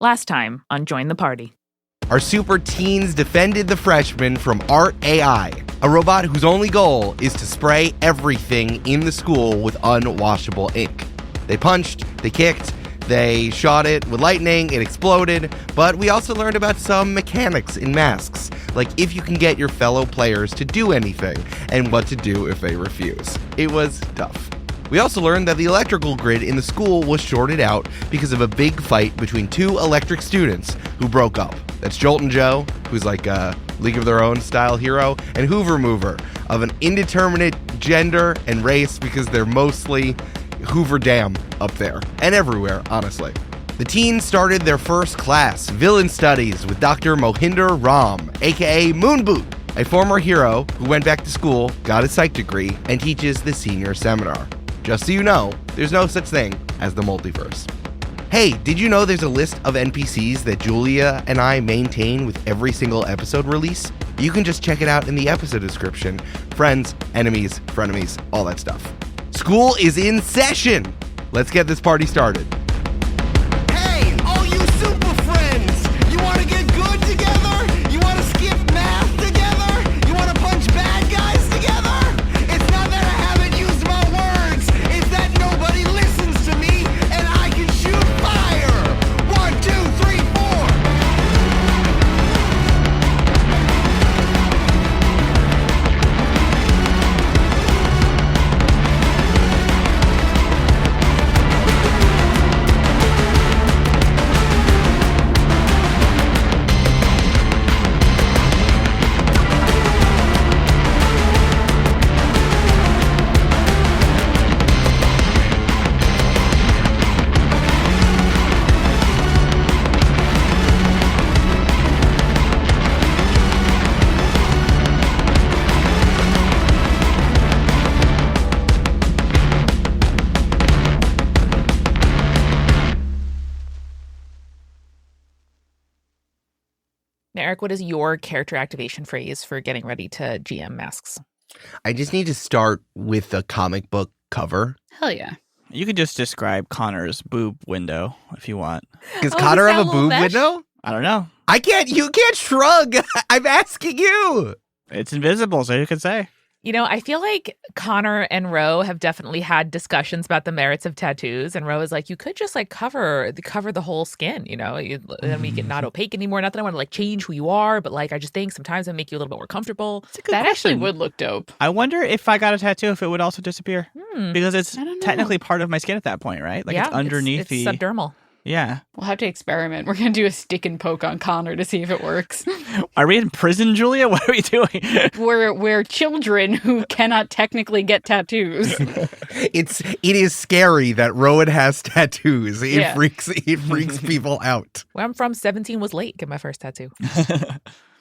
Last time on Join the Party. Our super teens defended the freshmen from Art AI, a robot whose only goal is to spray everything in the school with unwashable ink. They punched, they kicked, they shot it with lightning, it exploded, but we also learned about some mechanics in masks, like if you can get your fellow players to do anything, and what to do if they refuse. It was tough. We also learned that the electrical grid in the school was shorted out because of a big fight between two electric students who broke up. That's Jolt and Joe, who's like a League of Their Own style hero, and Hoover Mover, of an indeterminate gender and race because they're mostly Hoover Dam up there, and everywhere, honestly. The teens started their first class, Villain Studies, with Dr. Mohinder Ram, aka Moonboot, a former hero who went back to school, got his psych degree, and teaches the senior seminar. Just so you know, there's no such thing as the multiverse. Hey, did you know there's a list of NPCs that Julia and I maintain with every single episode release? You can just check it out in the episode description. Friends, enemies, frenemies, all that stuff. School is in session! Let's get this party started. Hey, all you super friends! You want to get good together? You want to skip math together? You want to punch bad guys together? It's not that I haven't used my words, it's that nobody listens to me and I can shoot fire! 1, 2, 3, 4! Now, Eric, what is your character activation phrase for getting ready to GM masks? I just need to start with a comic book cover. Hell yeah. You could just describe Connor's boob window if you want. Does Connor have a boob window? I don't know. You can't shrug. I'm asking you. It's invisible, so you could say. You know, I feel like Connor and Ro have definitely had discussions about the merits of tattoos, and Ro is like, you could just like cover the whole skin, you know, then we get not opaque anymore. Not that I want to like change who you are, but like I just think sometimes it make you a little bit more comfortable. That actually would look dope. I wonder if I got a tattoo, if it would also disappear. Because it's I don't know. technically part of my skin at that point, right? Like it's underneath it's subdermal. Yeah. We'll have to experiment. We're going to do a stick and poke on Connor to see if it works. Are we in prison, Julia? What are we doing? We're children who cannot technically get tattoos. It is scary that Rowan has tattoos. It Yeah. freaks people out. Where I'm from, 17 was late. Get my first tattoo.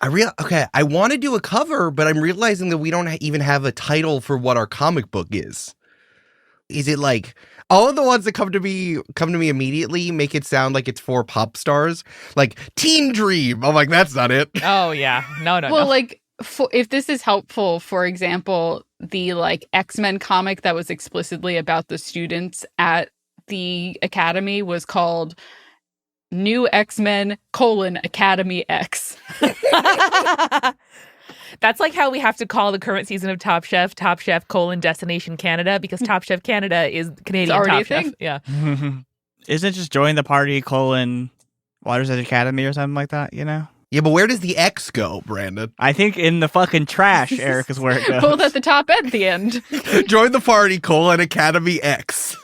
I want to do a cover, but I'm realizing that we don't even have a title for what our comic book is. Is it like all of the ones that come to me immediately make it sound like it's for pop stars? Like Teen Dream. I'm like, that's not it. Oh, yeah. No. Well, like, if this is helpful, for example, the like X-Men comic that was explicitly about the students at the academy was called New X-Men: Academy X. That's like how we have to call the current season of Top Chef Destination Canada, because Top Chef Canada is Canadian already Top a thing? Chef. Yeah. Isn't it just Join the Party, Water's Edge Academy or something like that, you know? Yeah, but where does the X go, Brandon? I think in the fucking trash, Eric, is where it goes. Both at the top and the end. Join the party, Academy X.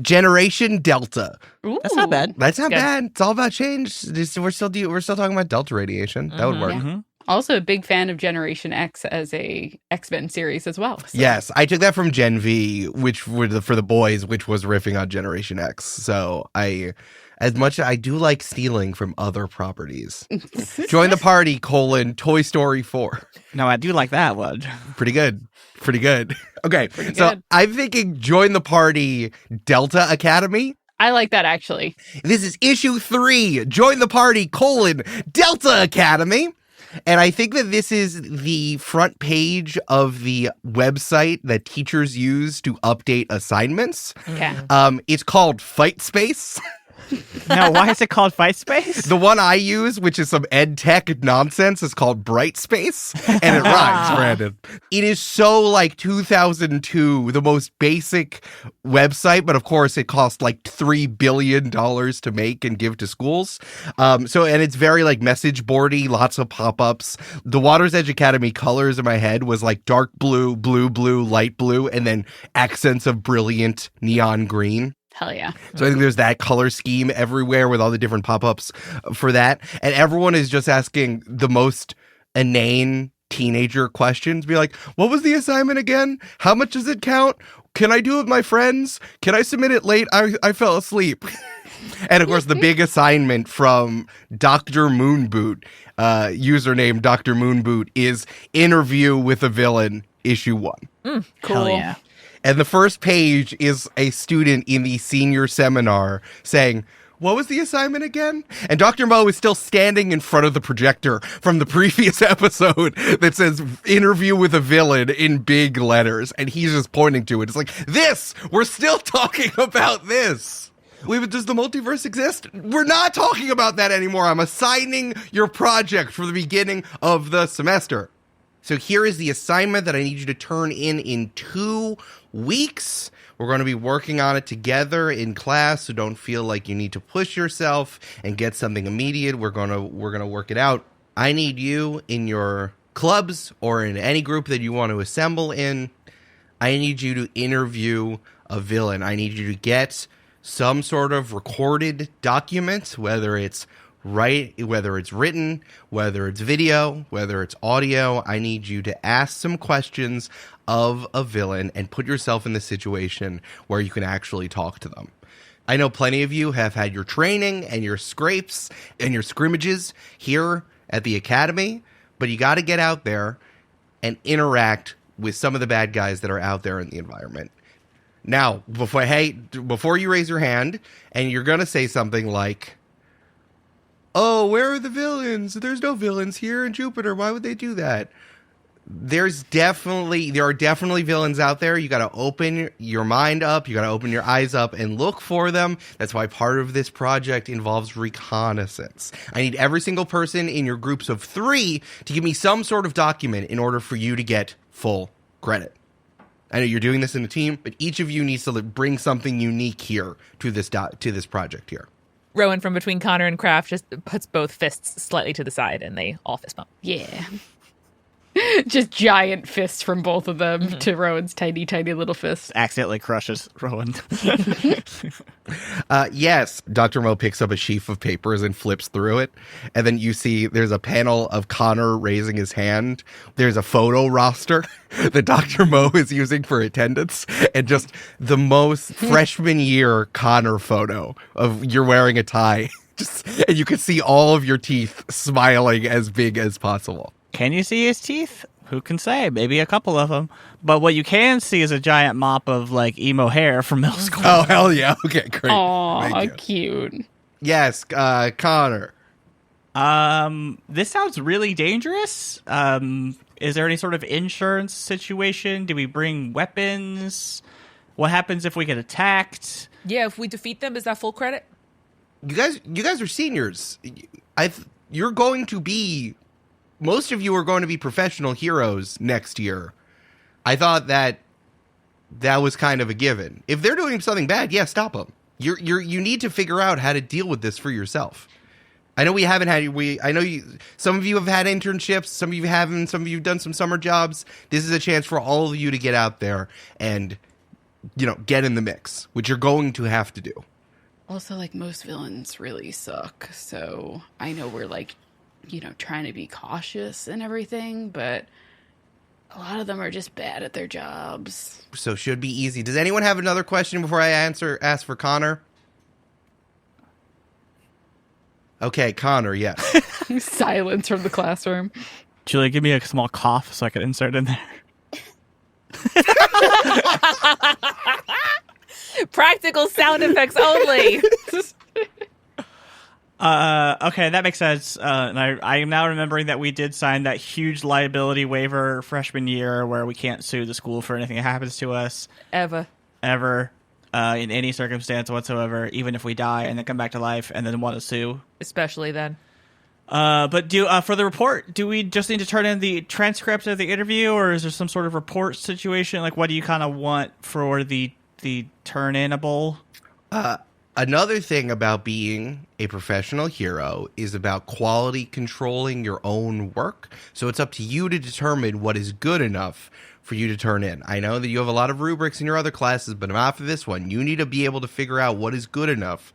Generation Delta. Ooh. That's not bad. That's not Good. bad. It's all about change. We're still talking about Delta radiation. That would work. Yeah. Mm-hmm. Also a big fan of Generation X as a X-Men series as well. So. Yes, I took that from Gen V, which were for the boys, which was riffing on Generation X. So as much as I do like stealing from other properties. Join the party, Toy Story 4. No, I do like that one. Pretty good. Okay, Pretty so good. I'm thinking Join the Party, Delta Academy. I like that, actually. This is issue 3, Join the Party, Delta Academy. And I think that this is the front page of the website that teachers use to update assignments. Okay. It's called Fight Space. No, why is it called Fight Space? The one I use, which is some ed tech nonsense, is called Bright Space, and it rhymes, Brandon. It is so like 2002, the most basic website, but of course it cost like $3 billion to make and give to schools. And it's very like message boardy, lots of pop-ups. The Water's Edge Academy colors in my head was like dark blue, blue, blue, light blue, and then accents of brilliant neon green. Hell yeah. So I think there's that color scheme everywhere with all the different pop-ups for that. And everyone is just asking the most inane teenager questions. Be like, what was the assignment again? How much does it count? Can I do it with my friends? Can I submit it late? I fell asleep. And of course, the big assignment from Dr. Moonboot, username Dr. Moonboot, is Interview with a Villain, issue 1. Cool. Hell yeah. And the first page is a student in the senior seminar saying, what was the assignment again? And Dr. Mo is still standing in front of the projector from the previous episode that says Interview with a Villain in big letters. And he's just pointing to it. It's like, this! We're still talking about this! Does the multiverse exist? We're not talking about that anymore. I'm assigning your project for the beginning of the semester. So here is the assignment that I need you to turn in 2 weeks. We're going to be working on it together in class, so don't feel like you need to push yourself and get something immediate. We're going to work it out. I need you in your clubs or in any group that you want to assemble in. I need you to interview a villain. I need you to get some sort of recorded document, whether it's written, whether it's video, whether it's audio. I need you to ask some questions of a villain and put yourself in the situation where you can actually talk to them. I know plenty of you have had your training and your scrapes and your scrimmages here at the academy, but you got to get out there and interact with some of the bad guys that are out there in the environment. Now, before you raise your hand, and you're going to say something like, oh, where are the villains? There's no villains here in Jupiter. Why would they do that? There are definitely villains out there. You got to open your mind up. You got to open your eyes up and look for them. That's why part of this project involves reconnaissance. I need every single person in your groups of 3 to give me some sort of document in order for you to get full credit. I know you're doing this in a team, but each of you needs to bring something unique here to this project here. Rowan from between Connor and Kraft just puts both fists slightly to the side and they all fist bump. Yeah. Just giant fists from both of them to Rowan's tiny, tiny little fist. Accidentally crushes Rowan. Yes, Dr. Mo picks up a sheaf of papers and flips through it. And then you see there's a panel of Connor raising his hand. There's a photo roster that Dr. Mo is using for attendance. And just the most freshman year Connor photo of you're wearing a tie. And you can see all of your teeth smiling as big as possible. Can you see his teeth? Who can say? Maybe a couple of them. But what you can see is a giant mop of like emo hair from middle school. Oh, hell yeah. Okay, great. Aw, cute. Yes, Connor. This sounds really dangerous. Is there any sort of insurance situation? Do we bring weapons? What happens if we get attacked? Yeah, if we defeat them, is that full credit? You guys are seniors. You're going to be... Most of you are going to be professional heroes next year. I thought that was kind of a given. If they're doing something bad, yeah, stop them. You need to figure out how to deal with this for yourself. I know we haven't had some of you have had internships, some of you haven't, some of you have done some summer jobs. This is a chance for all of you to get out there and get in the mix, which you're going to have to do. Also, like, most villains really suck. So I know we're like, trying to be cautious and everything, but a lot of them are just bad at their jobs. So should be easy. Does anyone have another question before I ask for Connor? Okay, Connor, yes. Silence from the classroom. Julie, give me a small cough so I can insert in there. Practical sound effects only. Okay, that makes sense. And I am now remembering that we did sign that huge liability waiver freshman year where we can't sue the school for anything that happens to us Ever. in any circumstance whatsoever, even if we die and then come back to life and then want to sue. Especially then. But for the report, do we just need to turn in the transcript of the interview, or is there some sort of report situation? Like, what do you kind of want for the turn-inable? Another thing about being a professional hero is about quality controlling your own work. So it's up to you to determine what is good enough for you to turn in. I know that you have a lot of rubrics in your other classes, but not for this one. You need to be able to figure out what is good enough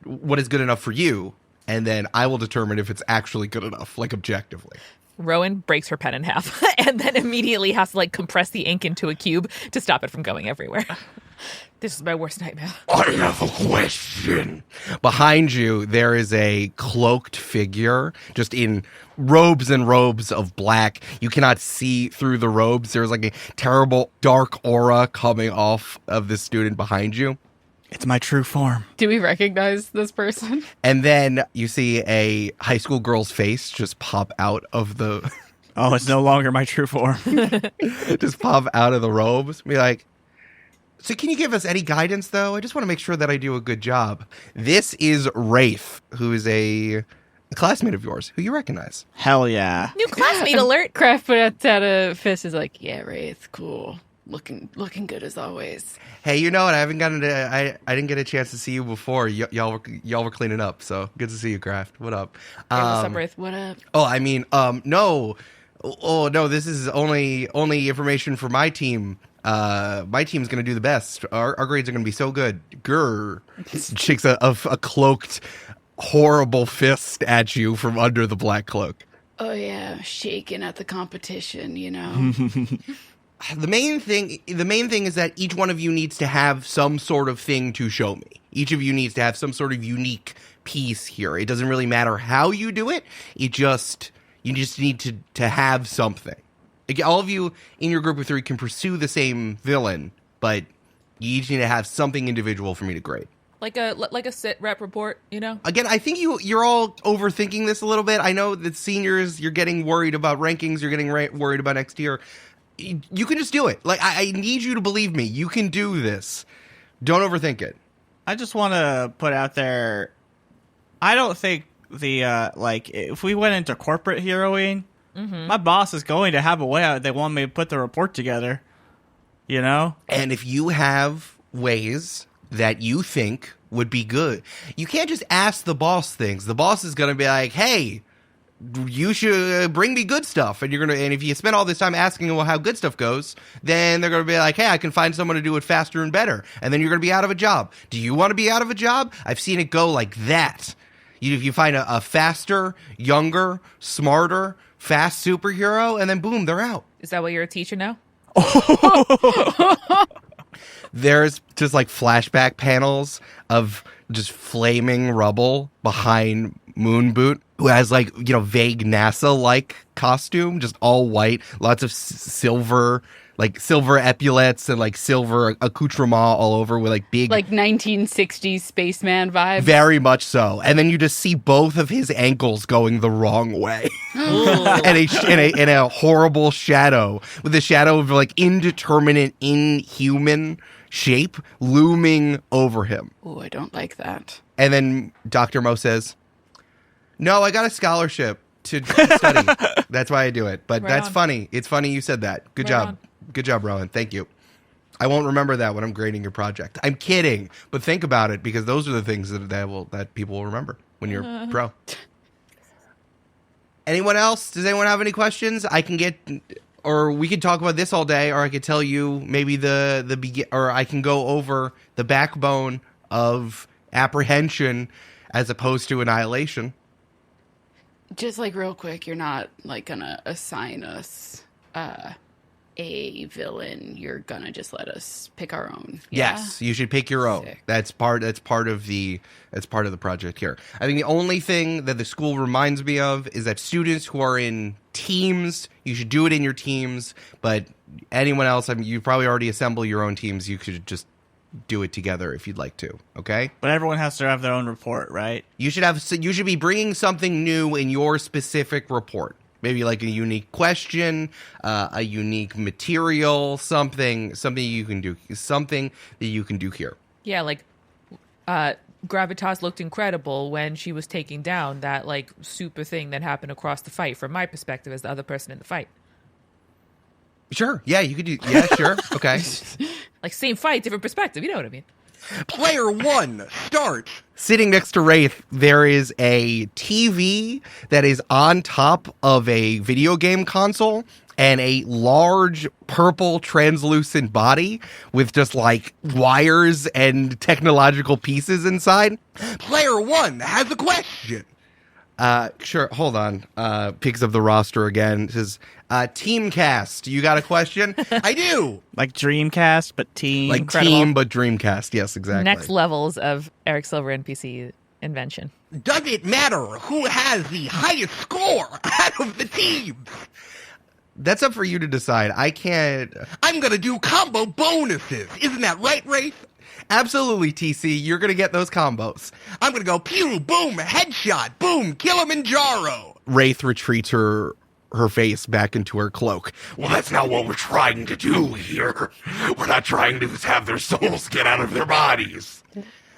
for you, and then I will determine if it's actually good enough, like objectively. Rowan breaks her pen in half and then immediately has to like compress the ink into a cube to stop it from going everywhere. This is my worst nightmare. I have a question. Behind you, there is a cloaked figure, just in robes and robes of black. You cannot see through the robes. There's like a terrible dark aura coming off of this student behind you. It's my true form. Do we recognize this person? And then you see a high school girl's face just pop out of the... Oh, it's no longer my true form. just pop out of the robes. Be like, so can you give us any guidance, though? I just want to make sure that I do a good job. This is Wraith, who is a classmate of yours, who you recognize. Hell yeah. New classmate alert. Kraft puts out a fist, is like, yeah, Wraith, cool. Looking good as always. Hey, you know what? I didn't get a chance to see you before. Y'all were cleaning up, so good to see you, Kraft. What up? Hey, what's up, Wraith? What up? Oh, I mean, no. Oh, no, this is only information for my team. My team's going to do the best. Our grades are going to be so good. Grr. Shakes a cloaked, horrible fist at you from under the black cloak. Oh, yeah, shaking at the competition, you know. The main thing is that each one of you needs to have some sort of thing to show me. Each of you needs to have some sort of unique piece here. It doesn't really matter how you do it. You just need to have something. Like, all of you in your group of three can pursue the same villain, but you each need to have something individual for me to grade. Like a sit rep report, you know? Again, I think you're all overthinking this a little bit. I know that seniors, you're getting worried about rankings. You're getting worried about next year. You can just do it. Like, I need you to believe me. You can do this. Don't overthink it. I just want to put out there, I don't think if we went into corporate heroing, my boss is going to have a way out. They want me to put the report together, you know? And if you have ways that you think would be good, you can't just ask the boss things. The boss is going to be like, hey, you should bring me good stuff. And and if you spend all this time asking how good stuff goes, then they're going to be like, hey, I can find someone to do it faster and better. And then you're going to be out of a job. Do you want to be out of a job? I've seen it go like that. If you find a faster, younger, smarter, fast superhero, and then boom, they're out. Is that why you're a teacher now? There's just like flashback panels of just flaming rubble behind Moonboot, who has like, vague NASA-like costume, just all white, lots of silver epaulets and like silver accoutrement all over with like big, like 1960s spaceman vibes. Very much so. And then you just see both of his ankles going the wrong way, and a horrible shadow, with the shadow of like indeterminate, inhuman shape looming over him. Oh, I don't like that. And then Dr. Mo says, "No, I got a scholarship to study. That's why I do it. But that's funny. It's funny you said that. Good job. Good job, Rowan. Thank you. I won't remember that when I'm grading your project. I'm kidding, but think about it, because those are the things that people will remember when you're pro." Anyone else? Does anyone have any questions? I can get, or we could talk about this all day, or I could tell you maybe or I can go over the backbone of apprehension as opposed to annihilation. Just like real quick, you're not like gonna assign us a villain. You're gonna just let us pick our own. Yeah? Yes, you should pick your own. Sick. That's part of the project here. I think the only thing that the school reminds me of is that students who are in teams, you should do it in your teams. But anyone else, I mean, you probably already assemble your own teams. You could just do it together if you'd like to, okay? But everyone has to have their own report, right? You should be bringing something new in your specific report. Maybe like a unique question, a unique material, something you can do, something that you can do here. Yeah, like Gravitas looked incredible when she was taking down that like super thing that happened across the fight from my perspective as the other person in the fight. Sure. Yeah, you could do. Yeah, sure. Okay. Like same fight, different perspective. You know what I mean? Player 1, start. Sitting next to Wraith, there is a TV that is on top of a video game console and a large purple translucent body with just like wires and technological pieces inside. Player 1 has a question. Sure. Hold on. Picks up the roster again. Says, Teamcast, you got a question? I do. Like Dreamcast, but team. Like Incredible. Team, but Dreamcast. Yes, exactly. Next levels of Eric Silver NPC invention. Does it matter who has the highest score out of the teams? That's up for you to decide. I can't. I'm gonna do combo bonuses. Isn't that right, Wraith? Absolutely, TC. You're going to get those combos. I'm gonna go pew, boom, headshot, boom, Kilimanjaro. Wraith retreats her face back into her cloak. Well, that's not what we're trying to do here. We're not trying to just have their souls get out of their bodies.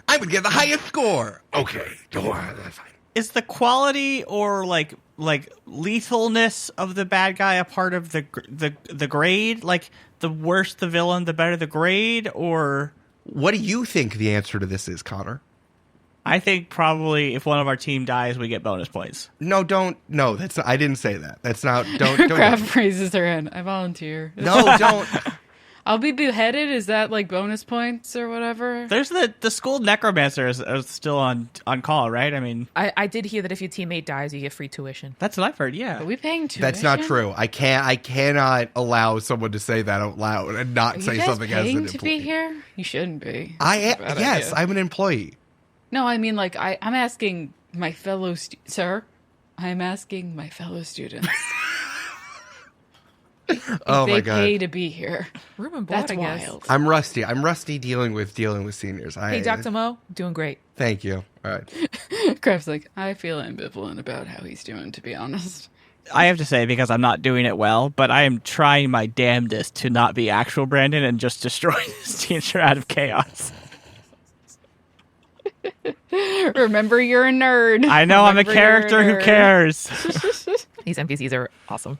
I'm gonna get the highest score. Okay, don't worry, that's fine. Is the quality or like lethalness of the bad guy a part of the grade? Like the worse the villain, the better the grade, or? What do you think the answer to this is, Connor? I think probably if one of our team dies, we get bonus points. No, don't. No, that's. I didn't say that. That's not. Don't. Craft raises her hand. I volunteer. No, don't. I'll be beheaded. Is that like bonus points or whatever? There's the school necromancer is still on call, right? I mean, I did hear that if your teammate dies, you get free tuition. that's what I've heard. Yeah. Are we paying tuition? That's not true. I cannot allow someone to say that out loud and not Are say you guys something as paying an to employee. be here? You shouldn't be. Yes, idea. I'm an employee. No, I mean like I'm asking my fellow sir. I'm asking my fellow students. Oh they my god. pay to be here. Room and board, That's I guess. wild. I'm rusty. I'm rusty dealing with seniors. Hey, Dr. Mo, doing great. Thank you. All right. Craft's like, I feel ambivalent about how he's doing, to be honest. I have to say, because I'm not doing it well, but I am trying my damnedest to not be actual Brandon and just destroy this teacher out of chaos. Remember, you're a nerd. I know I'm a Remember, you're character who nerd. cares. These NPCs are awesome.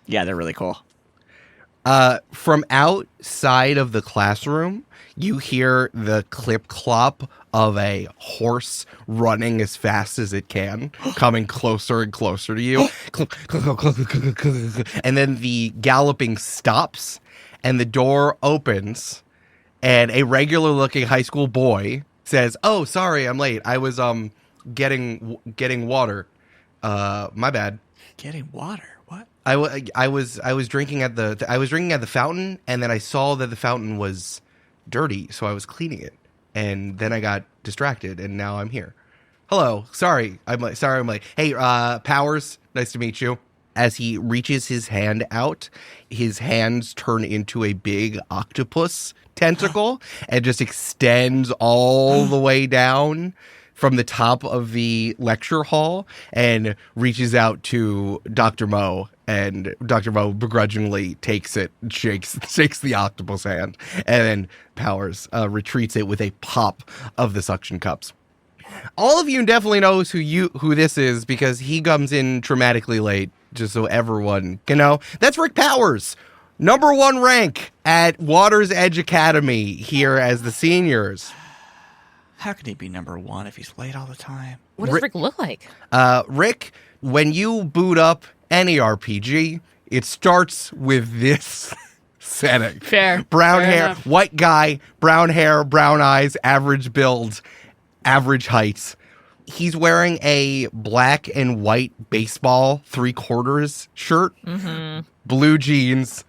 Yeah, they're really cool. From outside of the classroom, you hear the clip-clop of a horse running as fast as it can, coming closer and closer to you. And then the galloping stops, and the door opens, and a regular-looking high school boy says, "Oh, sorry, I'm late. I was getting water. My bad." Getting water. What? I was drinking at the fountain, and then I saw that the fountain was dirty, so I was cleaning it, and then I got distracted, and now I'm here. Hello, sorry, I'm late. Hey, Powers, nice to meet you. As he reaches his hand out, his hands turn into a big octopus tentacle and just extends all the way down from the top of the lecture hall and reaches out to Dr. Mo, and Dr. Mo begrudgingly takes it, shakes the octopus hand, and then Powers retreats it with a pop of the suction cups. All of you definitely knows who this is because he comes in dramatically late, just so everyone can know. That's Rick Powers, number 1 rank at Water's Edge Academy here as the seniors. How can he be number 1 if he's late all the time? What does Rick look like? Rick, when you boot up any RPG, it starts with this setting. Fair. Brown Fair hair, enough. white guy, brown hair, brown eyes, average build, average heights. He's wearing a black and white baseball 3/4 shirt, blue jeans,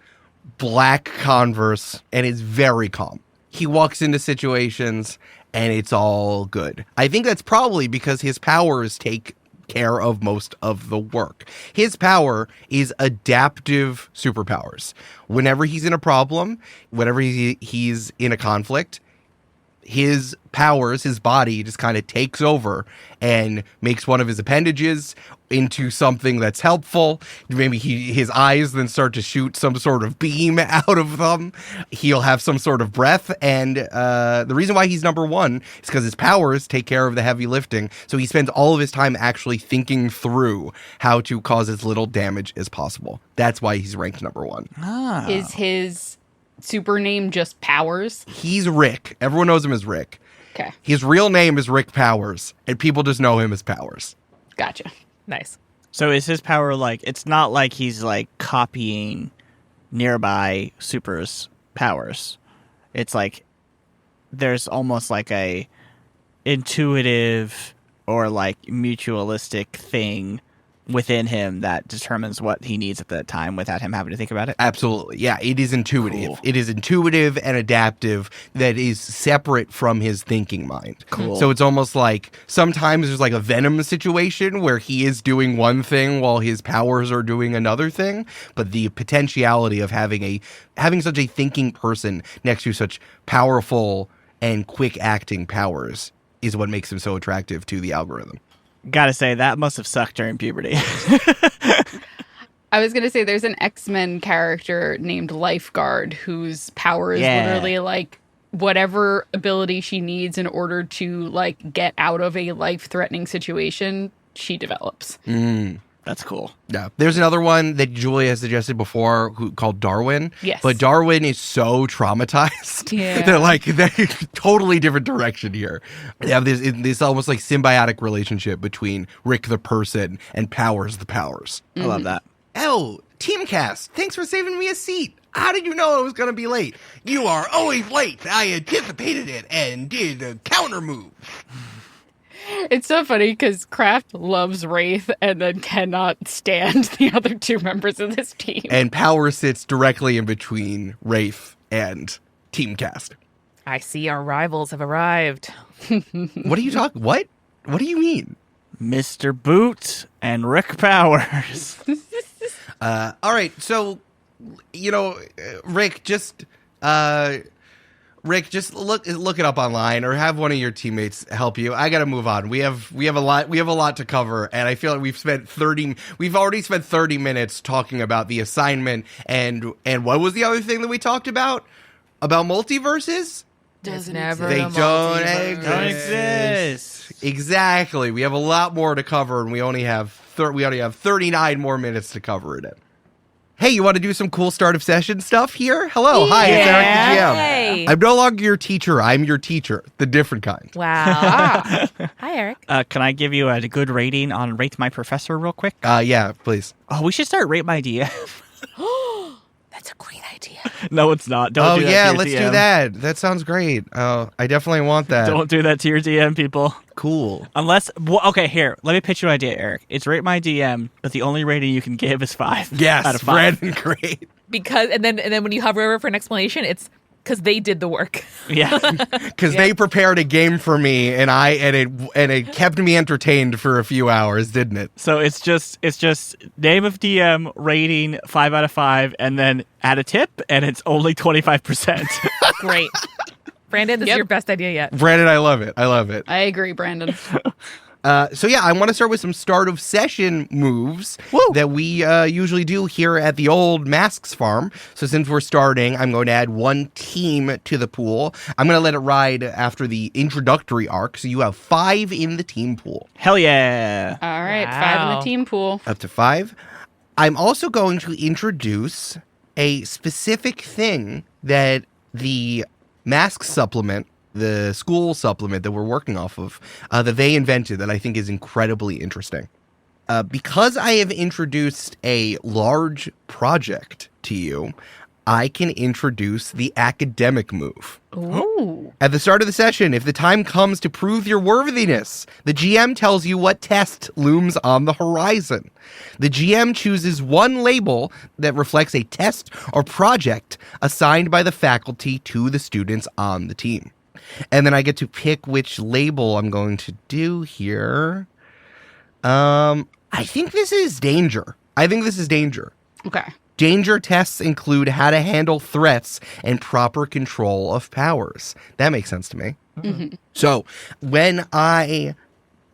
black Converse, and is very calm. He walks into situations and it's all good. I think that's probably because his powers take care of most of the work. His power is adaptive superpowers. Whenever he's in a problem, whenever he's in a conflict, his powers, his body just kind of takes over and makes one of his appendages into something that's helpful. Maybe his eyes then start to shoot some sort of beam out of them. He'll have some sort of breath. And the reason why he's number one is because his powers take care of the heavy lifting. So he spends all of his time actually thinking through how to cause as little damage as possible. That's why he's ranked number one. Is his super name just Powers? He's Rick. Everyone knows him as Rick. Okay. His real name is Rick Powers, and people just know him as Powers. Gotcha. Nice. So is his power like, it's not like he's like copying nearby supers' powers. It's like there's almost like a intuitive or like mutualistic thing within him that determines what he needs at the time without him having to think about it. Absolutely. Yeah, it is intuitive. Cool. It is intuitive and adaptive that is separate from his thinking mind. Cool. So it's almost like sometimes there's like a Venom situation where he is doing one thing while his powers are doing another thing, but the potentiality of having such a thinking person next to such powerful and quick acting powers is what makes him so attractive to the algorithm. Gotta say, that must have sucked during puberty. I was going to say there's an X-Men character named Lifeguard whose power is literally like whatever ability she needs in order to like get out of a life-threatening situation, she develops. That's cool. Yeah. There's another one that Julia has suggested before called Darwin. Yes. But Darwin is so traumatized. Yeah. They're totally different direction here. They have this almost like symbiotic relationship between Rick the person and Powers the powers. I love that. Oh, Teamcast, thanks for saving me a seat. How did you know I was going to be late? You are always late. I anticipated it and did a counter move. It's so funny because Kraft loves Wraith and then cannot stand the other two members of this team. And Power sits directly in between Wraith and Teamcast. I see our rivals have arrived. What are you talking? What do you mean? Mr. Boot and Rick Powers. All right, so Rick, just look it up online or have one of your teammates help you. I got to move on. We have a lot to cover, and I feel like we've already spent 30 minutes talking about the assignment and what was the other thing that we talked about multiverses? There's never They a don't multiverse. Don't exist. Exactly. We have a lot more to cover, and we only have 39 more minutes to cover it in. Hey, you want to do some cool start of session stuff here? Hello, hi, it's Eric the GM. Hey. I'm no longer your teacher. I'm your teacher, the different kind. Wow. Hi, Eric. Can I give you a good rating on Rate My Professor real quick? Yeah, please. Oh, we should start Rate My DM. That's a great idea. No, it's not. Don't do that to your let's DM. do that. That sounds great. I definitely want that. Don't do that to your DM, people. Cool. Unless, okay, here, let me pitch you an idea, Eric. It's Rate My DM, but the only rating you can give is 5. Yes, out of 5. Brandon, great. Because and then when you hover over for an explanation, it's because they did the work. Yeah. Because they prepared a game for me, and it kept me entertained for a few hours, didn't it? So it's just name of DM, rating 5 out of 5, and then add a tip, and it's only 25%. Great. Brandon, this is your best idea yet. Brandon, I love it. I agree, Brandon. So yeah, I want to start with some start of session moves that we usually do here at the old Masks farm. So since we're starting, I'm going to add one team to the pool. I'm going to let it ride after the introductory arc. So you have 5 in the team pool. Hell yeah. All right, Wow. 5 in the team pool. Up to 5. I'm also going to introduce a specific thing that the Mask supplement, the school supplement that we're working off of, that they invented that I think is incredibly interesting. Because I have introduced a large project to you, I can introduce the academic move. Ooh. At the start of the session, if the time comes to prove your worthiness, the GM tells you what test looms on the horizon. The GM chooses one label that reflects a test or project assigned by the faculty to the students on the team. And then I get to pick which label I'm going to do here. I think this is danger. Okay. Danger tests include how to handle threats and proper control of powers. That makes sense to me. So when I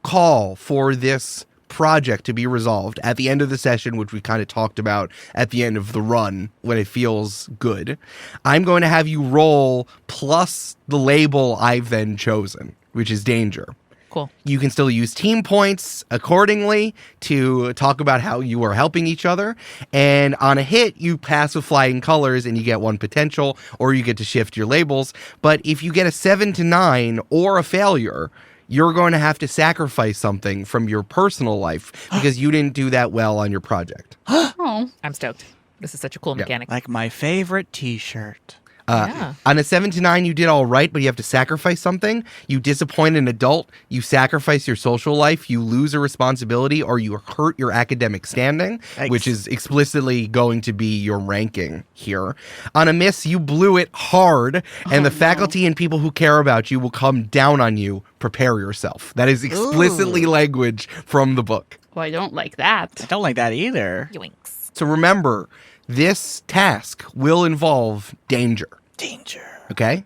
call for this project to be resolved at the end of the session, which we kind of talked about at the end of the run when it feels good, I'm going to have you roll plus the label I've then chosen, which is danger. Cool. You can still use team points accordingly to talk about how you are helping each other. And on a hit, you pass with flying colors and you get 1 potential, or you get to shift your labels. But if you get a 7 to 9 or a failure, you're going to have to sacrifice something from your personal life because you didn't do that well on your project. Oh, I'm stoked. This is such a cool mechanic. Like my favorite T-shirt. Yeah. On a 7 to 9, you did all right, but you have to sacrifice something. You disappoint an adult, you sacrifice your social life, you lose a responsibility, or you hurt your academic standing, which is explicitly going to be your ranking here. On a miss, you blew it hard, and the faculty and people who care about you will come down on you. Prepare yourself. That is explicitly language from the book. well, I don't like that. I don't like that either. Yoinks. So remember, this task will involve danger. Danger. Okay?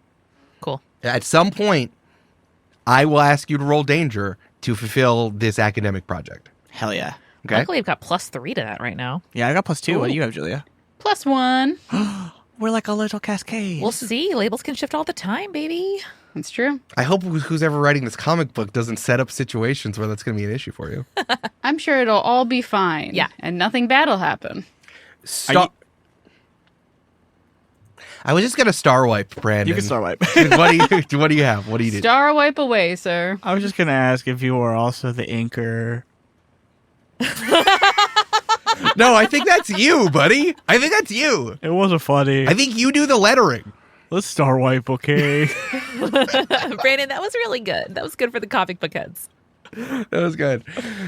Cool. At some point, I will ask you to roll danger to fulfill this academic project. Hell yeah. Okay? Luckily, I've got +3 to that right now. Yeah, I got +2. What do you have, Julia? +1. We're like a little cascade. We'll see. Labels can shift all the time, baby. That's true. I hope who's ever writing this comic book doesn't set up situations where that's going to be an issue for you. I'm sure it'll all be fine. Yeah. And nothing bad will happen. I was just going to star wipe, Brandon. You can star wipe. what do you have? What do you do? Star wipe away, sir. I was just going to ask if you were also the inker. No, I think that's you, buddy. I think that's you. It wasn't funny. I think you do the lettering. Let's star wipe, okay? Brandon, that was really good. That was good for the comic book heads. That was good.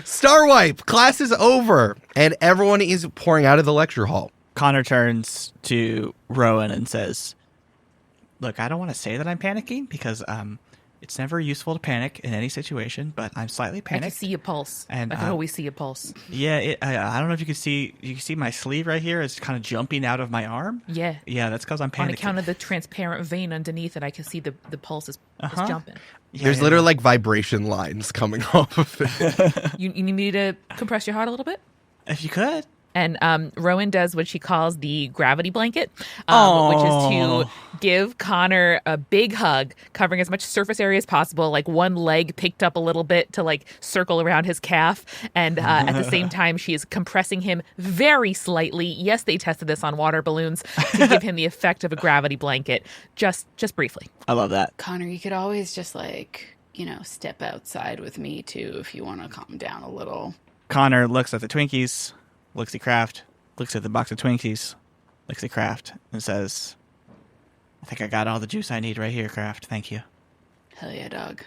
Star wipe. Class is over, and everyone is pouring out of the lecture hall. Connor turns to Rowan and says, look, I don't want to say that I'm panicking because it's never useful to panic in any situation, but I'm slightly I panicked. can see your pulse. And, I can always see your pulse. Yeah, I don't know if you can see my sleeve right here. It's kind of jumping out of my arm. Yeah. Yeah, that's because I'm panicking. On account of the transparent vein underneath it, I can see the pulse is jumping. There's literally like vibration lines coming off of it. You need me to compress your heart a little bit? If you could. And Rowan does what she calls the gravity blanket, which is to give Connor a big hug, covering as much surface area as possible, like one leg picked up a little bit to like circle around his calf. And at the same time, she is compressing him very slightly. Yes, they tested this on water balloons to give him the effect of a gravity blanket, just briefly. I love that. Connor, you could always just step outside with me too if you want to calm down a little. Connor looks at the Twinkies, looks at Kraft, looks at the box of Twinkies, looks at Kraft, and says, I think I got all the juice I need right here, Kraft. Thank you. Hell yeah, dog.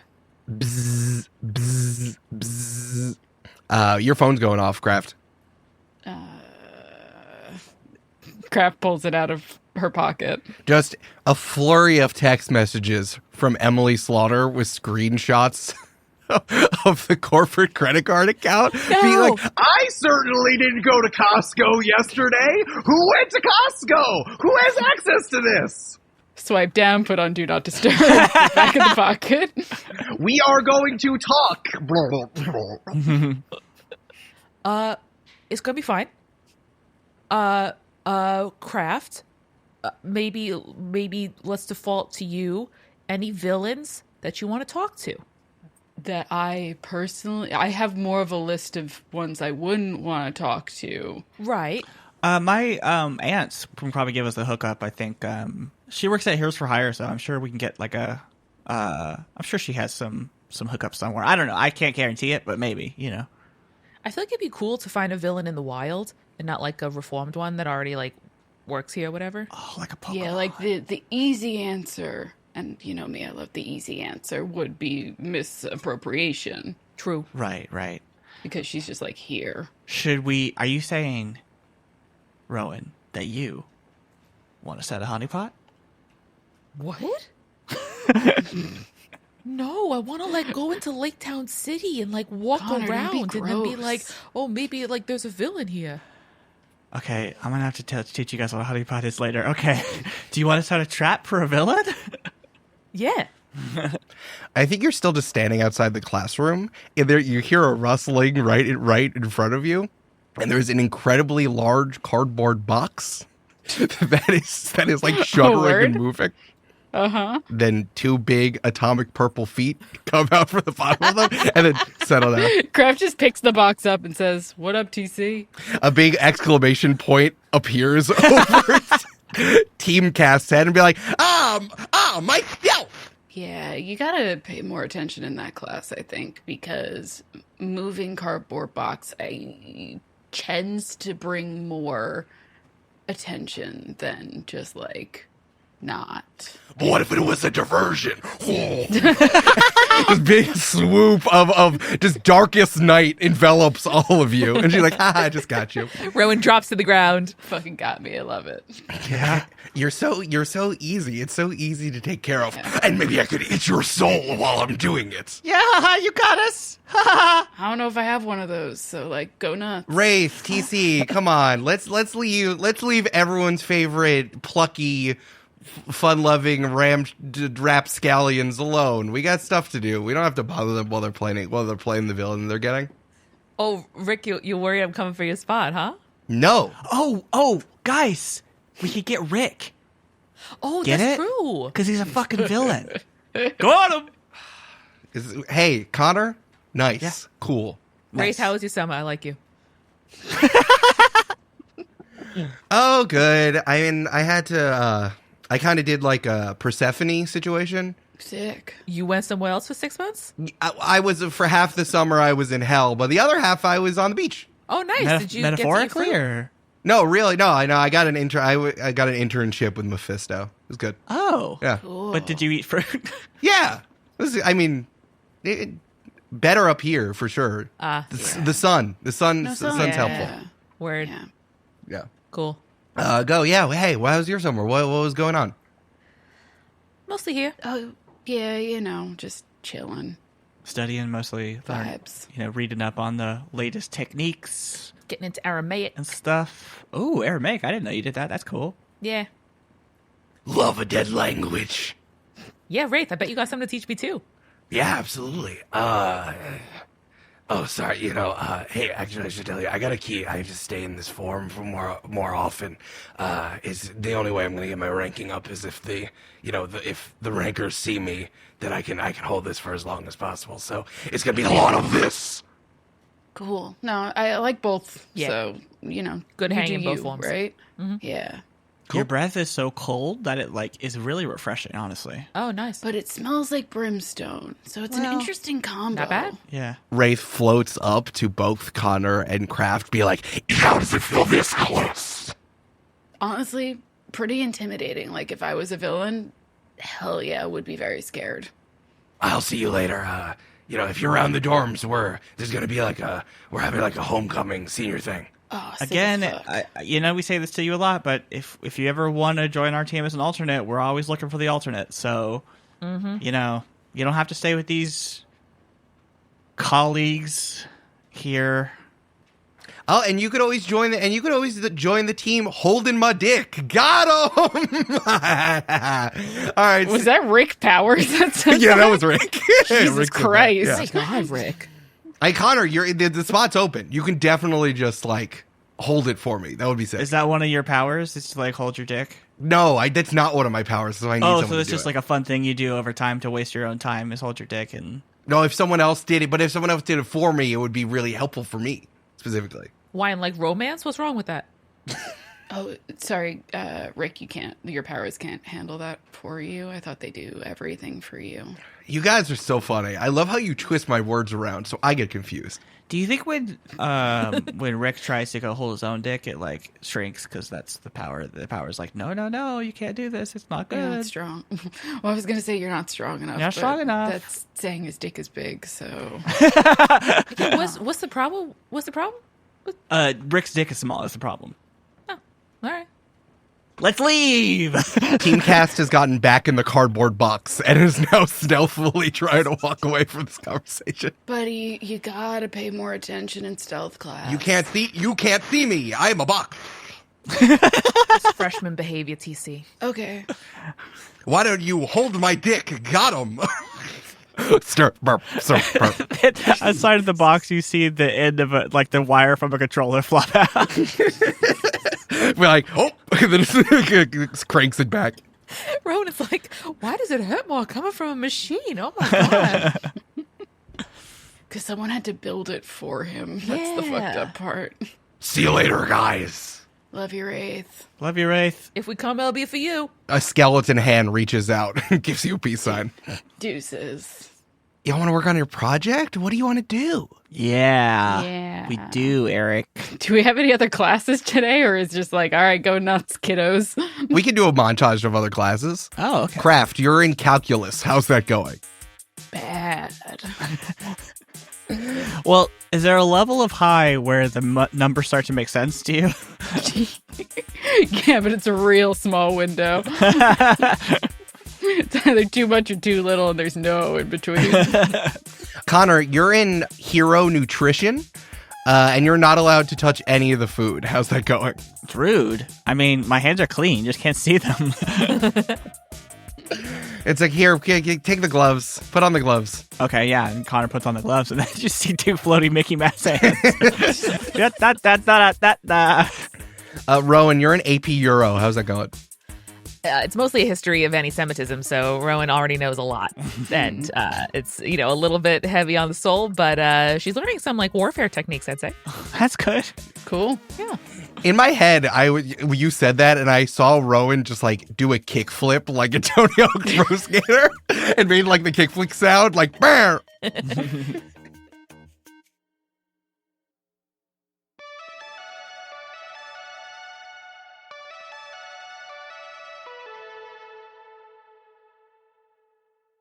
Bzz, bzz, bzz. Your phone's going off, Kraft. Kraft pulls it out of her pocket. Just a flurry of text messages from Emily Slaughter with screenshots of the corporate credit card account. No. Being like, I certainly didn't go to Costco yesterday. Who went to Costco? Who has access to this? Swipe down, put on Do Not Disturb. Back in the pocket. We are going to talk. It's gonna be fine. Kraft, maybe let's default to you. Any villains that you want to talk to? That I have more of a list of ones I wouldn't want to talk to. Right. My aunt can probably give us the hookup, I think. She works at Heroes for Hire, so I'm sure we can get like I'm sure she has some hookups somewhere. I don't know. I can't guarantee it, but maybe, I feel like it'd be cool to find a villain in the wild and not like a reformed one that already like works here or whatever. Oh, like a Pokemon. Yeah, like the easy answer, and you know me, I love the easy answer, would be misappropriation. True. Right. Because she's just like here. Are you saying, Rowan, that you want to set a honeypot? What? No, I want to like go into Lake Town City and like walk Connor, around and then be gross. like, oh, maybe like there's a villain here. Okay, I'm going to have to teach you guys what a honeypot is later. Okay. Do you want to start a trap for a villain? Yeah. I think you're still just standing outside the classroom, and there you hear a rustling right in front of you, and there's an incredibly large cardboard box that is like shuddering and moving. Then two big atomic purple feet come out from the bottom of them and then settle down. Kraft just picks the box up and says, "What up, TC?" A big exclamation point appears over Team Cast's head and be like, Mike, yo! Yeah, you gotta pay more attention in that class, I think, because moving cardboard box tends to bring more attention than just like not. What if it was a diversion? This big swoop of just darkest night envelops all of you. And she's like, I just got you. Rowan drops to the ground. Fucking got me. I love it. Yeah. You're so easy. It's so easy to take care of. And maybe I could eat your soul while I'm doing it. Yeah, you got us. I don't know if I have one of those, so like go nuts. Wraith, TC, come on. Let's leave everyone's favorite plucky, fun-loving rapscallions alone. We got stuff to do. We don't have to bother them while they're playing the villain they're getting. Oh, Rick, you worry I'm coming for your spot, huh? No. Oh, guys, we could get Rick. Oh, Get that's it? true. Because he's a fucking villain. Got him. Hey, Connor, nice. Yeah. Cool. Race, how was your summer? I like you. Oh, good. I mean, I had to, I kind of did like a Persephone situation. Sick. You went somewhere else for 6 months? I was, for half the summer, I was in hell, but the other half, I was on the beach. Oh, nice. Did you metaphorically get to eat fruit? or? No, really, no. I know. I got an internship with Mephisto. It was good. Oh. Yeah. Cool. But did you eat fruit? Yeah. Better up here for sure. The sun's helpful. Word. Yeah. Yeah. Cool. Go. Yeah. Hey, what was your summer? What was going on? Mostly here. Oh, yeah, just chilling. Studying mostly. Vibes. Reading up on the latest techniques Getting into Aramaic. and stuff. Oh, Aramaic. I didn't know you did that. That's cool. Yeah. Love a dead language. Yeah, Wraith, I bet you got something to teach me too. Yeah, absolutely. Oh, sorry. Hey, actually, I should tell you, I got a key. I just stay in this form for more often. Is the only way I'm going to get my ranking up is if if the rankers see me, that I can hold this for as long as possible. So it's going to be a lot of this. Cool. No, I like both. Yeah. So, Good you hang do in both you, forms. right? Mm-hmm. Yeah. Your breath is so cold that it is really refreshing, honestly. Oh, nice. But it smells like brimstone. So it's an interesting combo. Not bad. Yeah. Wraith floats up to both Connor and Kraft. Be like, how does it feel this close? Honestly, pretty intimidating. Like if I was a villain, hell yeah, I would be very scared. I'll see you later. If you're around the dorms, there's going to be we're having a homecoming senior thing. Oh, sick Again, as fuck. we say this to you a lot, but if you ever want to join our team as an alternate, we're always looking for the alternate. So, you don't have to stay with these colleagues here. Oh, and you could always join the team holding my dick. Got him. All right. Was that Rick Powers? Yeah, that was Rick. Jesus Rick said that. Christ. Yeah. My God, Rick. Hey, Connor, the spot's open. You can definitely just hold it for me. That would be sick. Is that one of your powers? Is to hold your dick? No, that's not one of my powers. So I need someone so it's to do just it. a fun thing you do over time to waste your own time is hold your dick and. No, if someone else did it, but if someone else did it for me, it would be really helpful for me specifically. Why, in romance? What's wrong with that? Oh, sorry, Rick, your powers can't handle that for you. I thought they do everything for you. You guys are so funny. I love how you twist my words around, so I get confused. Do you think when Rick tries to go hold his own dick, it shrinks because that's the power? The power's no, you can't do this. It's not good. You're not strong. Well, I was gonna say you're not strong enough. You're not strong enough. That's saying his dick is big. So What's the problem? What's the problem? Rick's dick is small. That's the problem. Oh, all right. Let's leave. Team Cast has gotten back in the cardboard box and is now stealthily trying to walk away from this conversation. buddy, you gotta pay more attention in stealth class. You can't see me. I am a box. Just freshman behavior, TC. Okay. Why don't you hold my dick? Got him. Stir, burp, stir, burp. Outside of the box, you see the end of the wire from a controller flop out. We're like, oh, and then it cranks it back. Rowan is like, why does it hurt more coming from a machine? Oh my god. Because someone had to build it for him. That's the fucked up part. See you later, guys. Love you, Wraith. Love you, Wraith. If we come, it'll be for you. A skeleton hand reaches out and gives you a peace sign. Deuces. You want to work on your project? What do you want to do? Yeah. We do, Eric. Do we have any other classes today, or is just like, all right, go nuts, kiddos? We can do a montage of other classes. Oh, okay. Craft, you're in calculus. How's that going? Bad. Well, is there a level of high where the numbers start to make sense to you? Yeah, but it's a real small window. It's either too much or too little, and there's no in between. Connor, you're in hero nutrition, and you're not allowed to touch any of the food. How's that going? It's rude. I mean, my hands are clean. Just can't see them. It's like, here, take the gloves. Put on the gloves. Okay, yeah. And Connor puts on the gloves, and then you just see two floating Mickey Mouse hands. Da, da, da, da, da, da. Rowan, you're in AP Euro. How's that going? It's mostly a history of anti-Semitism, so Rowan already knows a lot. And it's, a little bit heavy on the soul, but she's learning some, warfare techniques, I'd say. That's good. Cool. Yeah. In my head, you said that, and I saw Rowan just, do a kickflip like a Tony Hawk Pro Skater, and made, the kickflip sound, BAM!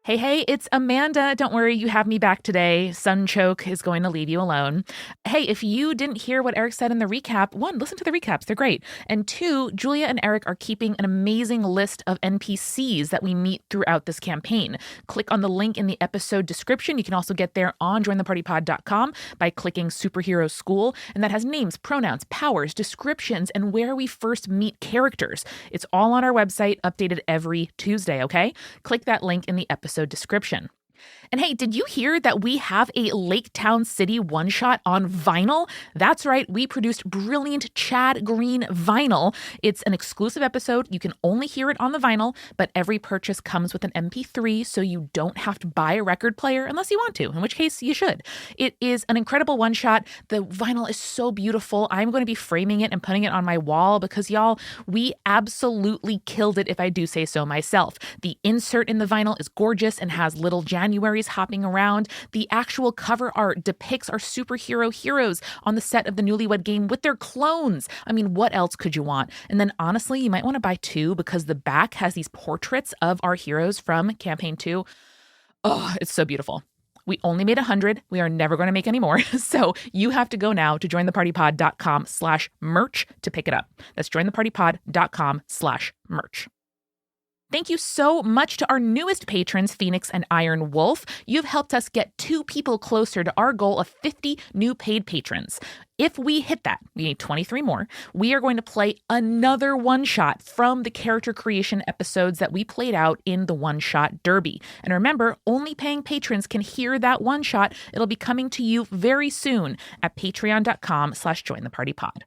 Hey, it's Amanda. Don't worry, you have me back today. Sunchoke is going to leave you alone. Hey, if you didn't hear what Eric said in the recap, one, listen to the recaps. They're great. And two, Julia and Eric are keeping an amazing list of NPCs that we meet throughout this campaign. Click on the link in the episode description. You can also get there on jointhepartypod.com by clicking Superhero School. And that has names, pronouns, powers, descriptions, and where we first meet characters. It's all on our website, updated every Tuesday, okay? Click that link in the episode description. And hey, did you hear that we have a Lake Town City one-shot on vinyl? That's right, we produced brilliant Chad Green vinyl. It's an exclusive episode. You can only hear it on the vinyl, but every purchase comes with an MP3, so you don't have to buy a record player unless you want to, in which case you should. It is an incredible one-shot. The vinyl is so beautiful. I'm going to be framing it and putting it on my wall because, y'all, we absolutely killed it, if I do say so myself. The insert in the vinyl is gorgeous and has little Januaries hopping around. The actual cover art depicts our superhero heroes on the set of the Newlywed Game with their clones. I mean, what else could you want? And then honestly, you might want to buy two because the back has these portraits of our heroes from Camp-Paign 2. Oh, it's so beautiful. We only made 100. We are never going to make any more. So you have to go now to jointhepartypod.com/merch to pick it up. That's jointhepartypod.com/merch. Thank you so much to our newest patrons, Phoenix and Iron Wolf. You've helped us get 2 people closer to our goal of 50 new paid patrons. If we hit that, we need 23 more, we are going to play another one-shot from the character creation episodes that we played out in the One-Shot Derby. And remember, only paying patrons can hear that one-shot. It'll be coming to you very soon at patreon.com/jointhepartypod.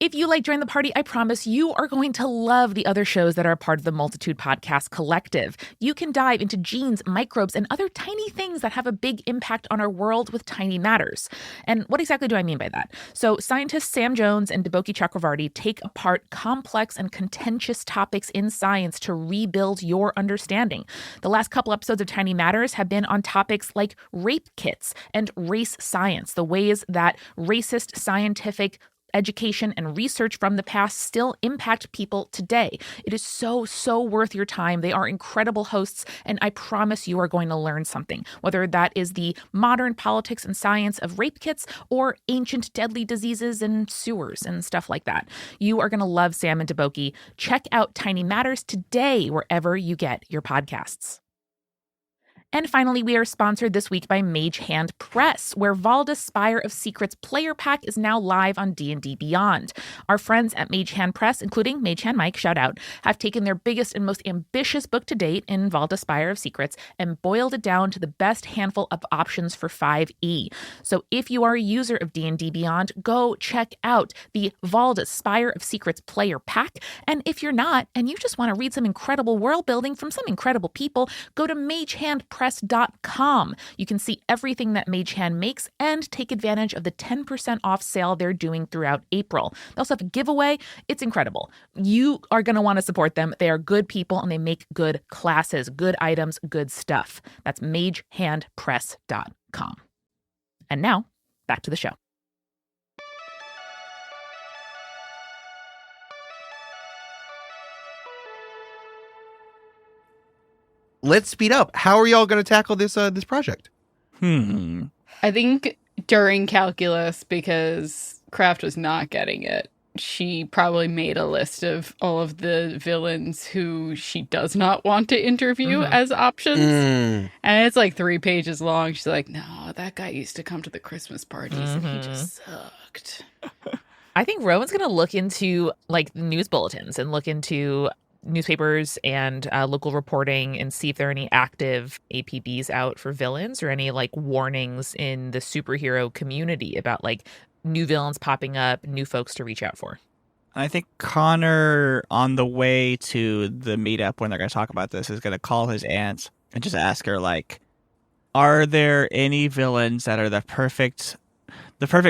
If you like Join the Party, I promise you are going to love the other shows that are part of the Multitude Podcast Collective. You can dive into genes, microbes, and other tiny things that have a big impact on our world with Tiny Matters. And what exactly do I mean by that? So scientists Sam Jones and Deboki Chakravarti take apart complex and contentious topics in science to rebuild your understanding. The last couple episodes of Tiny Matters have been on topics like rape kits and race science, the ways that racist scientific education and research from the past still impact people today. It is so, so worth your time. They are incredible hosts, and I promise you are going to learn something, whether that is the modern politics and science of rape kits or ancient deadly diseases and sewers and stuff like that. You are going to love Sam and Deboki. Check out Tiny Matters today, wherever you get your podcasts. And finally, we are sponsored this week by Mage Hand Press, where Valda's Spire of Secrets player pack is now live on D&D Beyond. Our friends at Mage Hand Press, including Mage Hand Mike, shout out, have taken their biggest and most ambitious book to date in Valda's Spire of Secrets and boiled it down to the best handful of options for 5e. So if you are a user of D&D Beyond, go check out the Valda's Spire of Secrets player pack. And if you're not, and you just want to read some incredible world building from some incredible people, go to magehandpress.com. You can see everything that Mage Hand makes and take advantage of the 10% off sale they're doing throughout April. They also have a giveaway. It's incredible. You are going to want to support them. They are good people and they make good classes, good items, good stuff. That's magehandpress.com. And now, back to the show. Let's speed up. How are y'all going to tackle this this project? I think during calculus, because Kraft was not getting it, she probably made a list of all of the villains who she does not want to interview as options. And it's like 3 pages long. She's like, no, that guy used to come to the Christmas parties and he just sucked. I think Rowan's going to look into like news bulletins and look into newspapers and local reporting and see if there are any active APBs out for villains or any like warnings in the superhero community about like new villains popping up, new folks to reach out for. I think Connor, on the way to the meetup when they're going to talk about this, is going to call his aunt and just ask her, like, are there any villains that are the perfect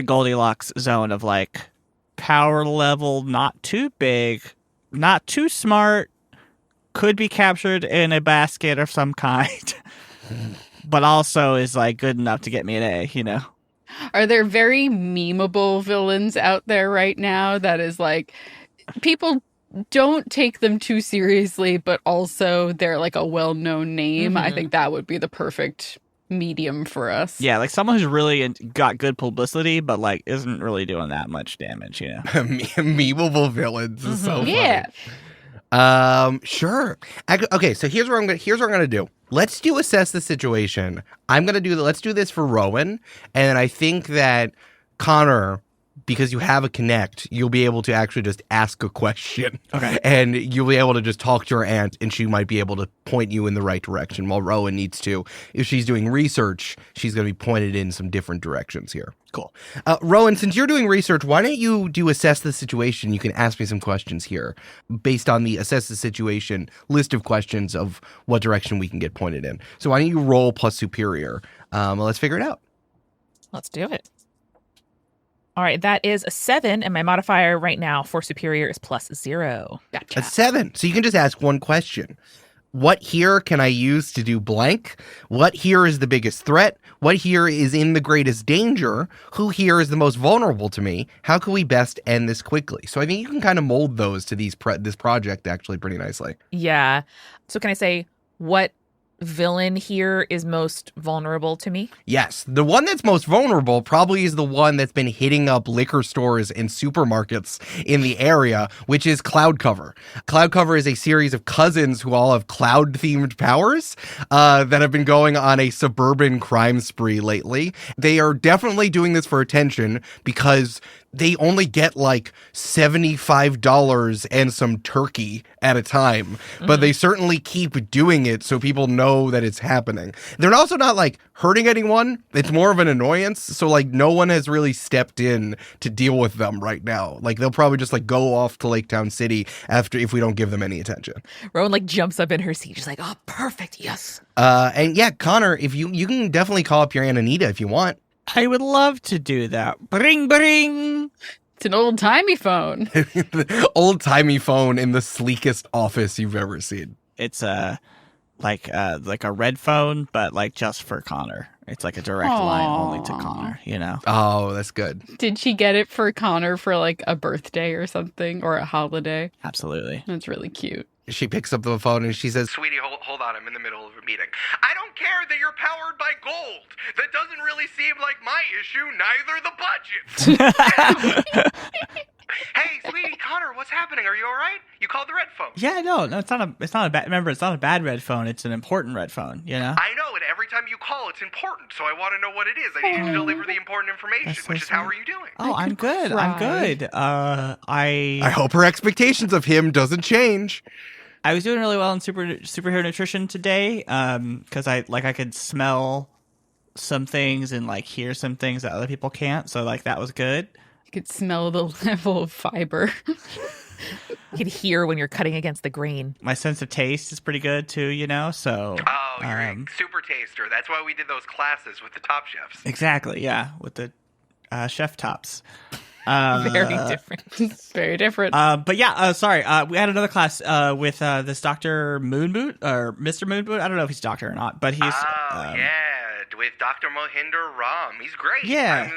Goldilocks zone of, like, power level, not too big, not too smart, could be captured in a basket of some kind, but also is, like, good enough to get me an A, you know? Are there very memeable villains out there right now that is like, people don't take them too seriously, but also they're like a well-known name? I think that would be the perfect medium for us. Yeah, like someone who's really got good publicity, but like isn't really doing that much damage, you know? Memeable villains is so funny. Yeah. Sure. Okay, so here's what I'm gonna do. Let's assess the situation. Let's do this for Rowan, and I think that Connor, because you have a connect, you'll be able to actually just ask a question. Okay. And you'll be able to just talk to your aunt, and she might be able to point you in the right direction, while Rowan needs to. If she's doing research, she's going to be pointed in some different directions here. Cool. Rowan, since you're doing research, why don't you assess the situation? You can ask me some questions here based on the assess the situation list of questions of what direction we can get pointed in. So why don't you roll plus superior? Let's figure it out. Let's do it. All right, that is a 7, and my modifier right now for superior is +0. Gotcha. A 7. So you can just ask one question. What here can I use to do blank? What here is the biggest threat? What here is in the greatest danger? Who here is the most vulnerable to me? How can we best end this quickly? So I think you can kind of mold those to this project actually pretty nicely. Yeah. So can I say what villain here is most vulnerable to me? Yes. The one that's most vulnerable probably is the one that's been hitting up liquor stores and supermarkets in the area, which is Cloudcover. Cloudcover is a series of cousins who all have cloud-themed powers that have been going on a suburban crime spree lately. They are definitely doing this for attention because they only get like $75 and some turkey at a time, but they certainly keep doing it so people know that it's happening. They're also not like hurting anyone. It's more of an annoyance. So like no one has really stepped in to deal with them right now. Like they'll probably just like go off to Lake Town City if we don't give them any attention. Rowan like jumps up in her seat. She's like, oh, perfect. Yes. And yeah, Connor, if you can definitely call up your Aunt Anita if you want. I would love to do that. Bring, bring. It's an old-timey phone. Old-timey phone in the sleekest office you've ever seen. It's like a red phone, but like just for Connor. It's like a direct line only to Connor, you know? Oh, that's good. Did she get it for Connor for like a birthday or something, or a holiday? Absolutely. That's really cute. She picks up the phone and she says, Sweetie, hold on. I'm in the middle of a meeting. I don't care that you're powered by gold. That doesn't really seem like my issue, neither the budget. Hey, sweetie, Connor, what's happening? Are you all right? You called the red phone. Yeah, no, it's not a bad. Remember, it's not a bad red phone. It's an important red phone. You know. I know, and every time you call, it's important. So I want to know what it is. I need you to deliver the important information, That's so which is how sweet. are you doing? Oh, I'm good. I'm good. I hope her expectations of him doesn't change. I was doing really well in superhero nutrition today, because I could smell some things and like hear some things that other people can't. So like that was good. You could smell the level of fiber. You could hear when you're cutting against the grain. My sense of taste is pretty good too, you know. So Oh, you're a super taster. That's why we did those classes with the top chefs. exactly, yeah, with the chef tops. Very different. Very different. But yeah, sorry. We had another class with this Dr. Moonboot or Mr. Moonboot. I don't know if he's a doctor or not, but he's Yeah, with Dr. Mohinder Ram. He's great. Yeah.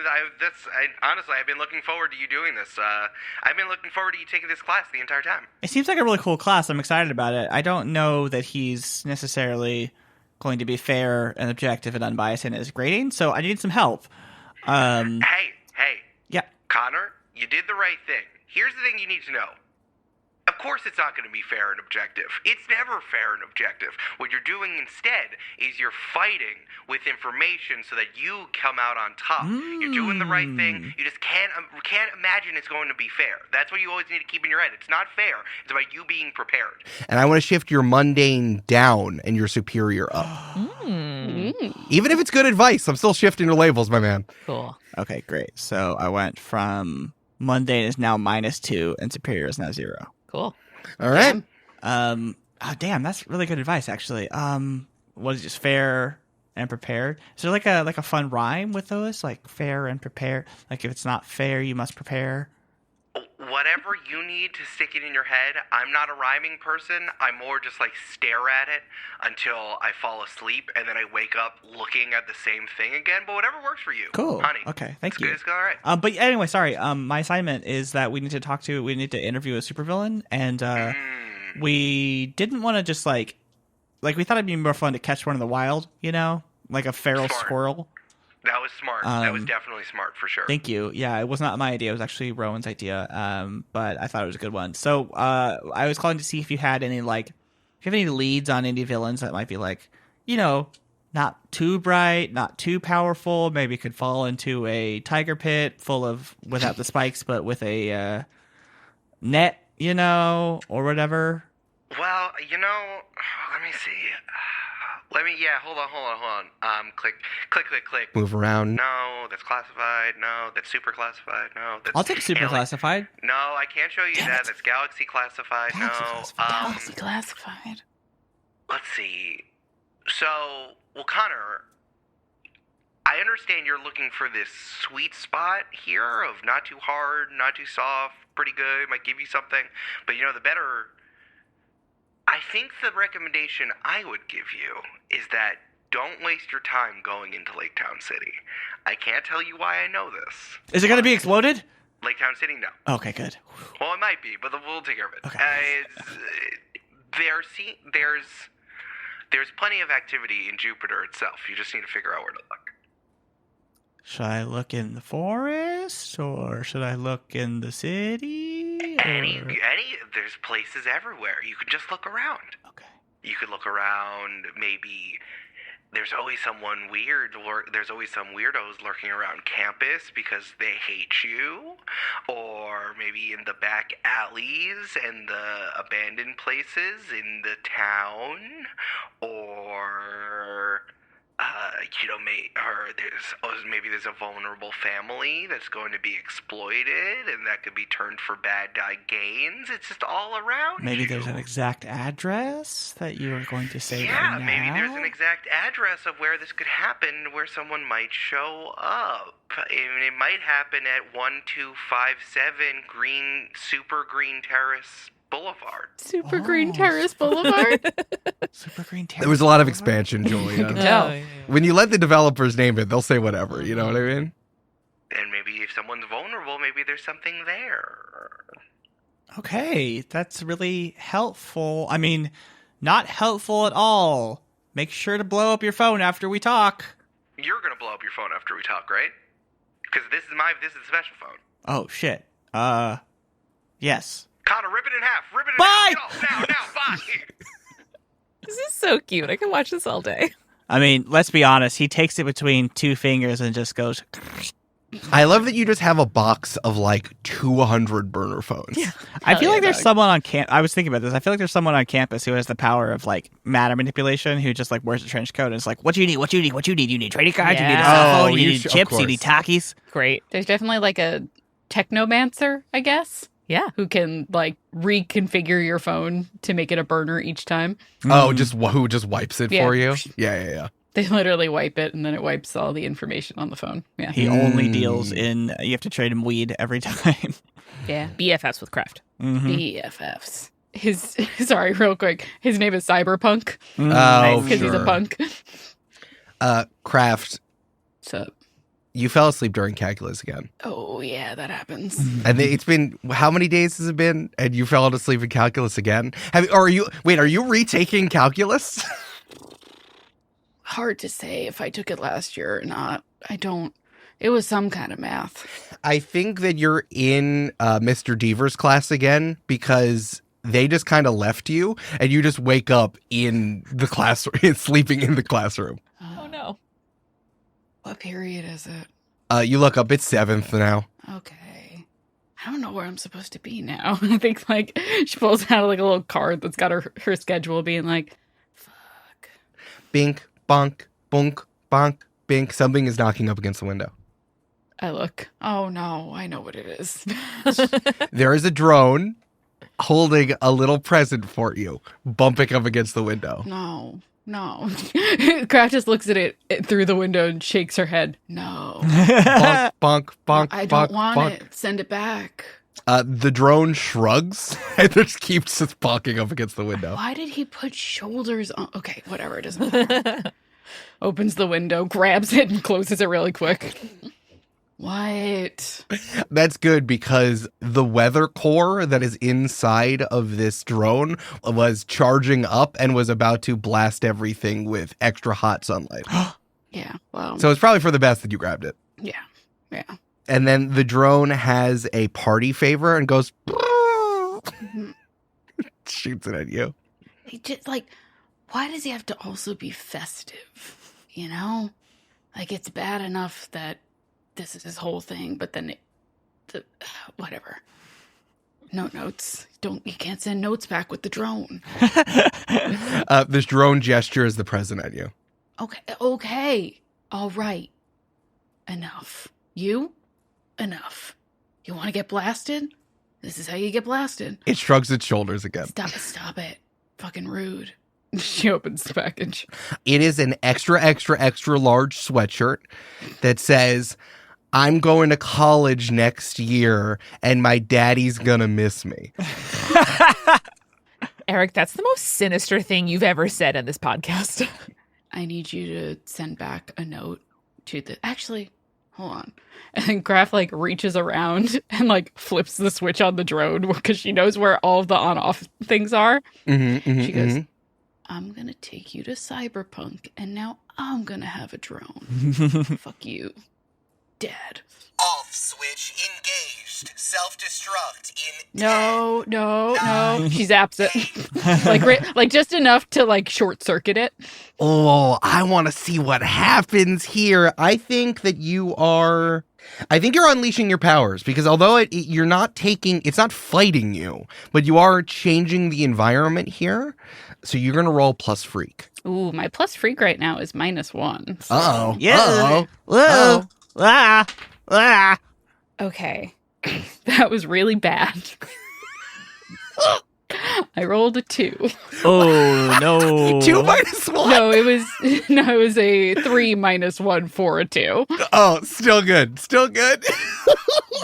Honestly, I've been looking forward to you doing this. I've been looking forward to you taking this class the entire time. It seems like a really cool class. I'm excited about it. I don't know that he's necessarily going to be fair and objective and unbiased in his grading, so I need some help. Hey, Yeah. Connor, you did the right thing. Here's the thing you need to know. Of course it's not going to be fair and objective. It's never fair and objective. What you're doing instead is you're fighting with information so that you come out on top. You're doing the right thing. You just can't imagine it's going to be fair. That's what you always need to keep in your head. It's not fair. It's about you being prepared. And I want to shift your mundane down and your superior up. Even if it's good advice, I'm still shifting your labels, my man. Cool. Okay, great. So I went from mundane is now -2 and superior is now 0. Cool. All right. Oh, damn, that's really good advice, actually. What is just fair and prepared? Is there like a fun rhyme with those, like fair and prepared? Like if it's not fair, you must prepare. Whatever you need to stick it in your head. I'm not a rhyming person. I more just like stare at it until I fall asleep, and then I wake up looking at the same thing again. But whatever works for you, Cool. honey. Okay, thank It's you. good. It's all right. But anyway, sorry. My assignment is that we need to interview a supervillain, and we didn't want to just like we thought it'd be more fun to catch one in the wild, you know, like a feral Smart. squirrel. That was smart. That was definitely smart for sure. Thank you. Yeah, it was not my idea. It was actually Rowan's idea. But I thought it was a good one. So I was calling to see if you had any if you have any leads on any villains that might be like, you know, not too bright, not too powerful. Maybe could fall into a tiger pit without the spikes, but with a net, you know, or whatever. Well, you know, let me see. Hold on. Click. Move around. No, that's classified. No, that's super classified. No, that's I'll take super alien. classified. No, I can't show you that. That's galaxy classified. Galaxy No. classified. Galaxy classified. Let's see. So, Connor, I understand you're looking for this sweet spot here of not too hard, not too soft, pretty good, might give you something. But, you know, I think the recommendation I would give you is that don't waste your time going into Lake Town City. I can't tell you why I know this. Is it going to be exploded? Lake Town City, no. Okay, good. Well, it might be, but we'll take care of it. Okay. There's plenty of activity in Jupiter itself. You just need to figure out where to look. Should I look in the forest or should I look in the city? There's places everywhere. You could just look around. Okay. You could look around. Maybe there's always some weirdos lurking around campus because they hate you, or maybe in the back alleys and the abandoned places in the town, or maybe there's a vulnerable family that's going to be exploited, and that could be turned for bad guy gains. It's just all around. Maybe you. there's an exact address that you are going to say Yeah, right now. maybe there's an exact address of where this could happen, where someone might show up. And it might happen at 1257 Super Green Terrace Boulevard. Super Green Terrace Boulevard. Super Green Terrace. There was a lot of expansion, Julia. No. When you let the developers name it, they'll say whatever. You know what I mean? And maybe if someone's vulnerable, maybe there's something there. Okay, that's really helpful. I mean, not helpful at all. Make sure to blow up your phone after we talk. You're gonna blow up your phone after we talk, right? Because this is the special phone. Oh, shit. Yes. Connor, rip it in half. Rip it in Bye! half. Get off now, bye. This is so cute. I can watch this all day. I mean, let's be honest. He takes it between two fingers and just goes. I love that you just have a box of like 200 burner phones. Yeah. I feel like there's someone on I was thinking about this. I feel like there's someone on campus who has the power of like matter manipulation who just like wears a trench coat and is like, what do you need? What do you need? What do you need? You need trading cards? You need a cell phone? You need chips? You need Takis? Great. There's definitely like a technomancer, I guess. Yeah. Who can like reconfigure your phone to make it a burner each time. Oh, who just wipes it Yeah. for you? Yeah. They literally wipe it and then it wipes all the information on the phone. Yeah. He only deals in, you have to trade him weed every time. Yeah. BFFs with Kraft. BFFs. Sorry, real quick. His name is Cyberpunk. Oh, Because he's a punk. Kraft, So, you fell asleep during calculus again. oh yeah, that happens. And it's been, how many days has it been? And you fell asleep in calculus again? Are you retaking calculus? Hard to say if I took it last year or not. It was some kind of math. I think that you're in Mr. Deaver's class again because they just kind of left you and you just wake up in the classroom, sleeping in the classroom. Oh, no. What period is it? You look up, it's 7th now. Okay. I don't know where I'm supposed to be now. I think like she pulls out like a little card that's got her schedule being like, fuck. Bink, bonk, bonk, bonk, bink. Something is knocking up against the window. I look. Oh no, I know what it is. There is a drone holding a little present for you, bumping up against the window. No. Kraft just looks at it through the window and shakes her head. No. Bonk, bonk, bonk, I don't bonk, want bonk. it. Send it back. The drone shrugs and just keeps just bonking up against the window. Why did he put shoulders on? Okay, whatever. It doesn't matter. Opens the window, grabs it, and closes it really quick. What? That's good because the weather core that is inside of this drone was charging up and was about to blast everything with extra hot sunlight. Yeah, well. So it's probably for the best that you grabbed it. Yeah. And then the drone has a party favor and goes, shoots it at you. He just, like, why does he have to also be festive? You know? Like, it's bad enough that this is his whole thing, but then whatever. No notes. You can't send notes back with the drone. This drone gesture is the present at you. Okay. All right. Enough. You? Enough. You want to get blasted? This is how you get blasted. It shrugs its shoulders again. Stop it. Fucking rude. She opens the package. It is an extra, extra, extra large sweatshirt that says, I'm going to college next year and my daddy's gonna miss me. Eric, that's the most sinister thing you've ever said in this podcast. I need you to send back a note to the... Actually, hold on. And then Graf, like, reaches around and, like, flips the switch on the drone because she knows where all of the on-off things are. She goes, I'm going to take you to Cyberpunk, and now I'm going to have a drone. Fuck you, Dad. Off switch engaged. Self-destruct in No. She zaps it. like just enough to, like, short-circuit it. Oh, I want to see what happens here. I think you're unleashing your powers because although you're not it's not fighting you, but you are changing the environment here. So you're going to roll plus freak. Ooh, my plus freak right now is -1. So. Uh-oh. Yeah. Uh-oh. Whoa. Ah. Okay. That was really bad. I rolled a 2. Oh, no. 2 minus 1? No, it was a 3 -1 for a 2. Oh, still good. Still good.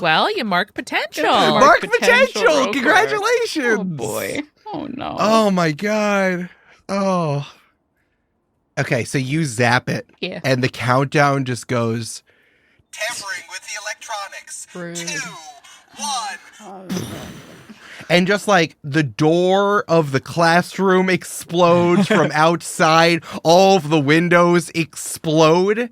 Well, you mark potential. Mark potential, potential. real Congratulations. Oh boy. Oh no. Oh my God. Oh. Okay, so you zap it. Yeah. And the countdown just goes. tampering with the electronics. Rude. 2, 1. And just like the door of the classroom explodes from outside, all of the windows explode.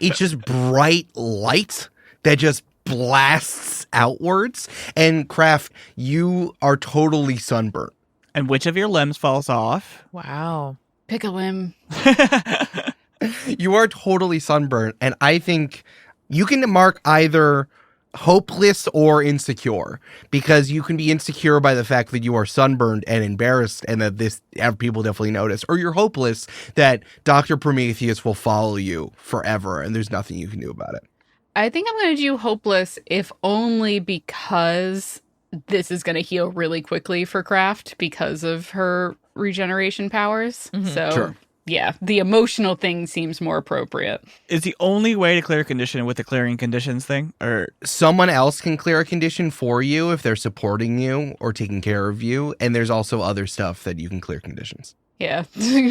It's just bright light that just blasts outwards. And Kraft, you are totally sunburnt. And which of your limbs falls off? Wow. Pick a limb. You are totally sunburnt. And I think you can mark either hopeless or insecure, because you can be insecure by the fact that you are sunburned and embarrassed and that people definitely notice, or you're hopeless that Dr. Prometheus will follow you forever and there's nothing you can do about it. I think I'm going to do hopeless, if only because this is going to heal really quickly for Kraft because of her regeneration powers. So Sure. yeah, the emotional thing seems more appropriate. Is the only way to clear a condition with the clearing conditions thing? Or Someone else can clear a condition for you if they're supporting you or taking care of you. And there's also other stuff that you can clear conditions. Yeah,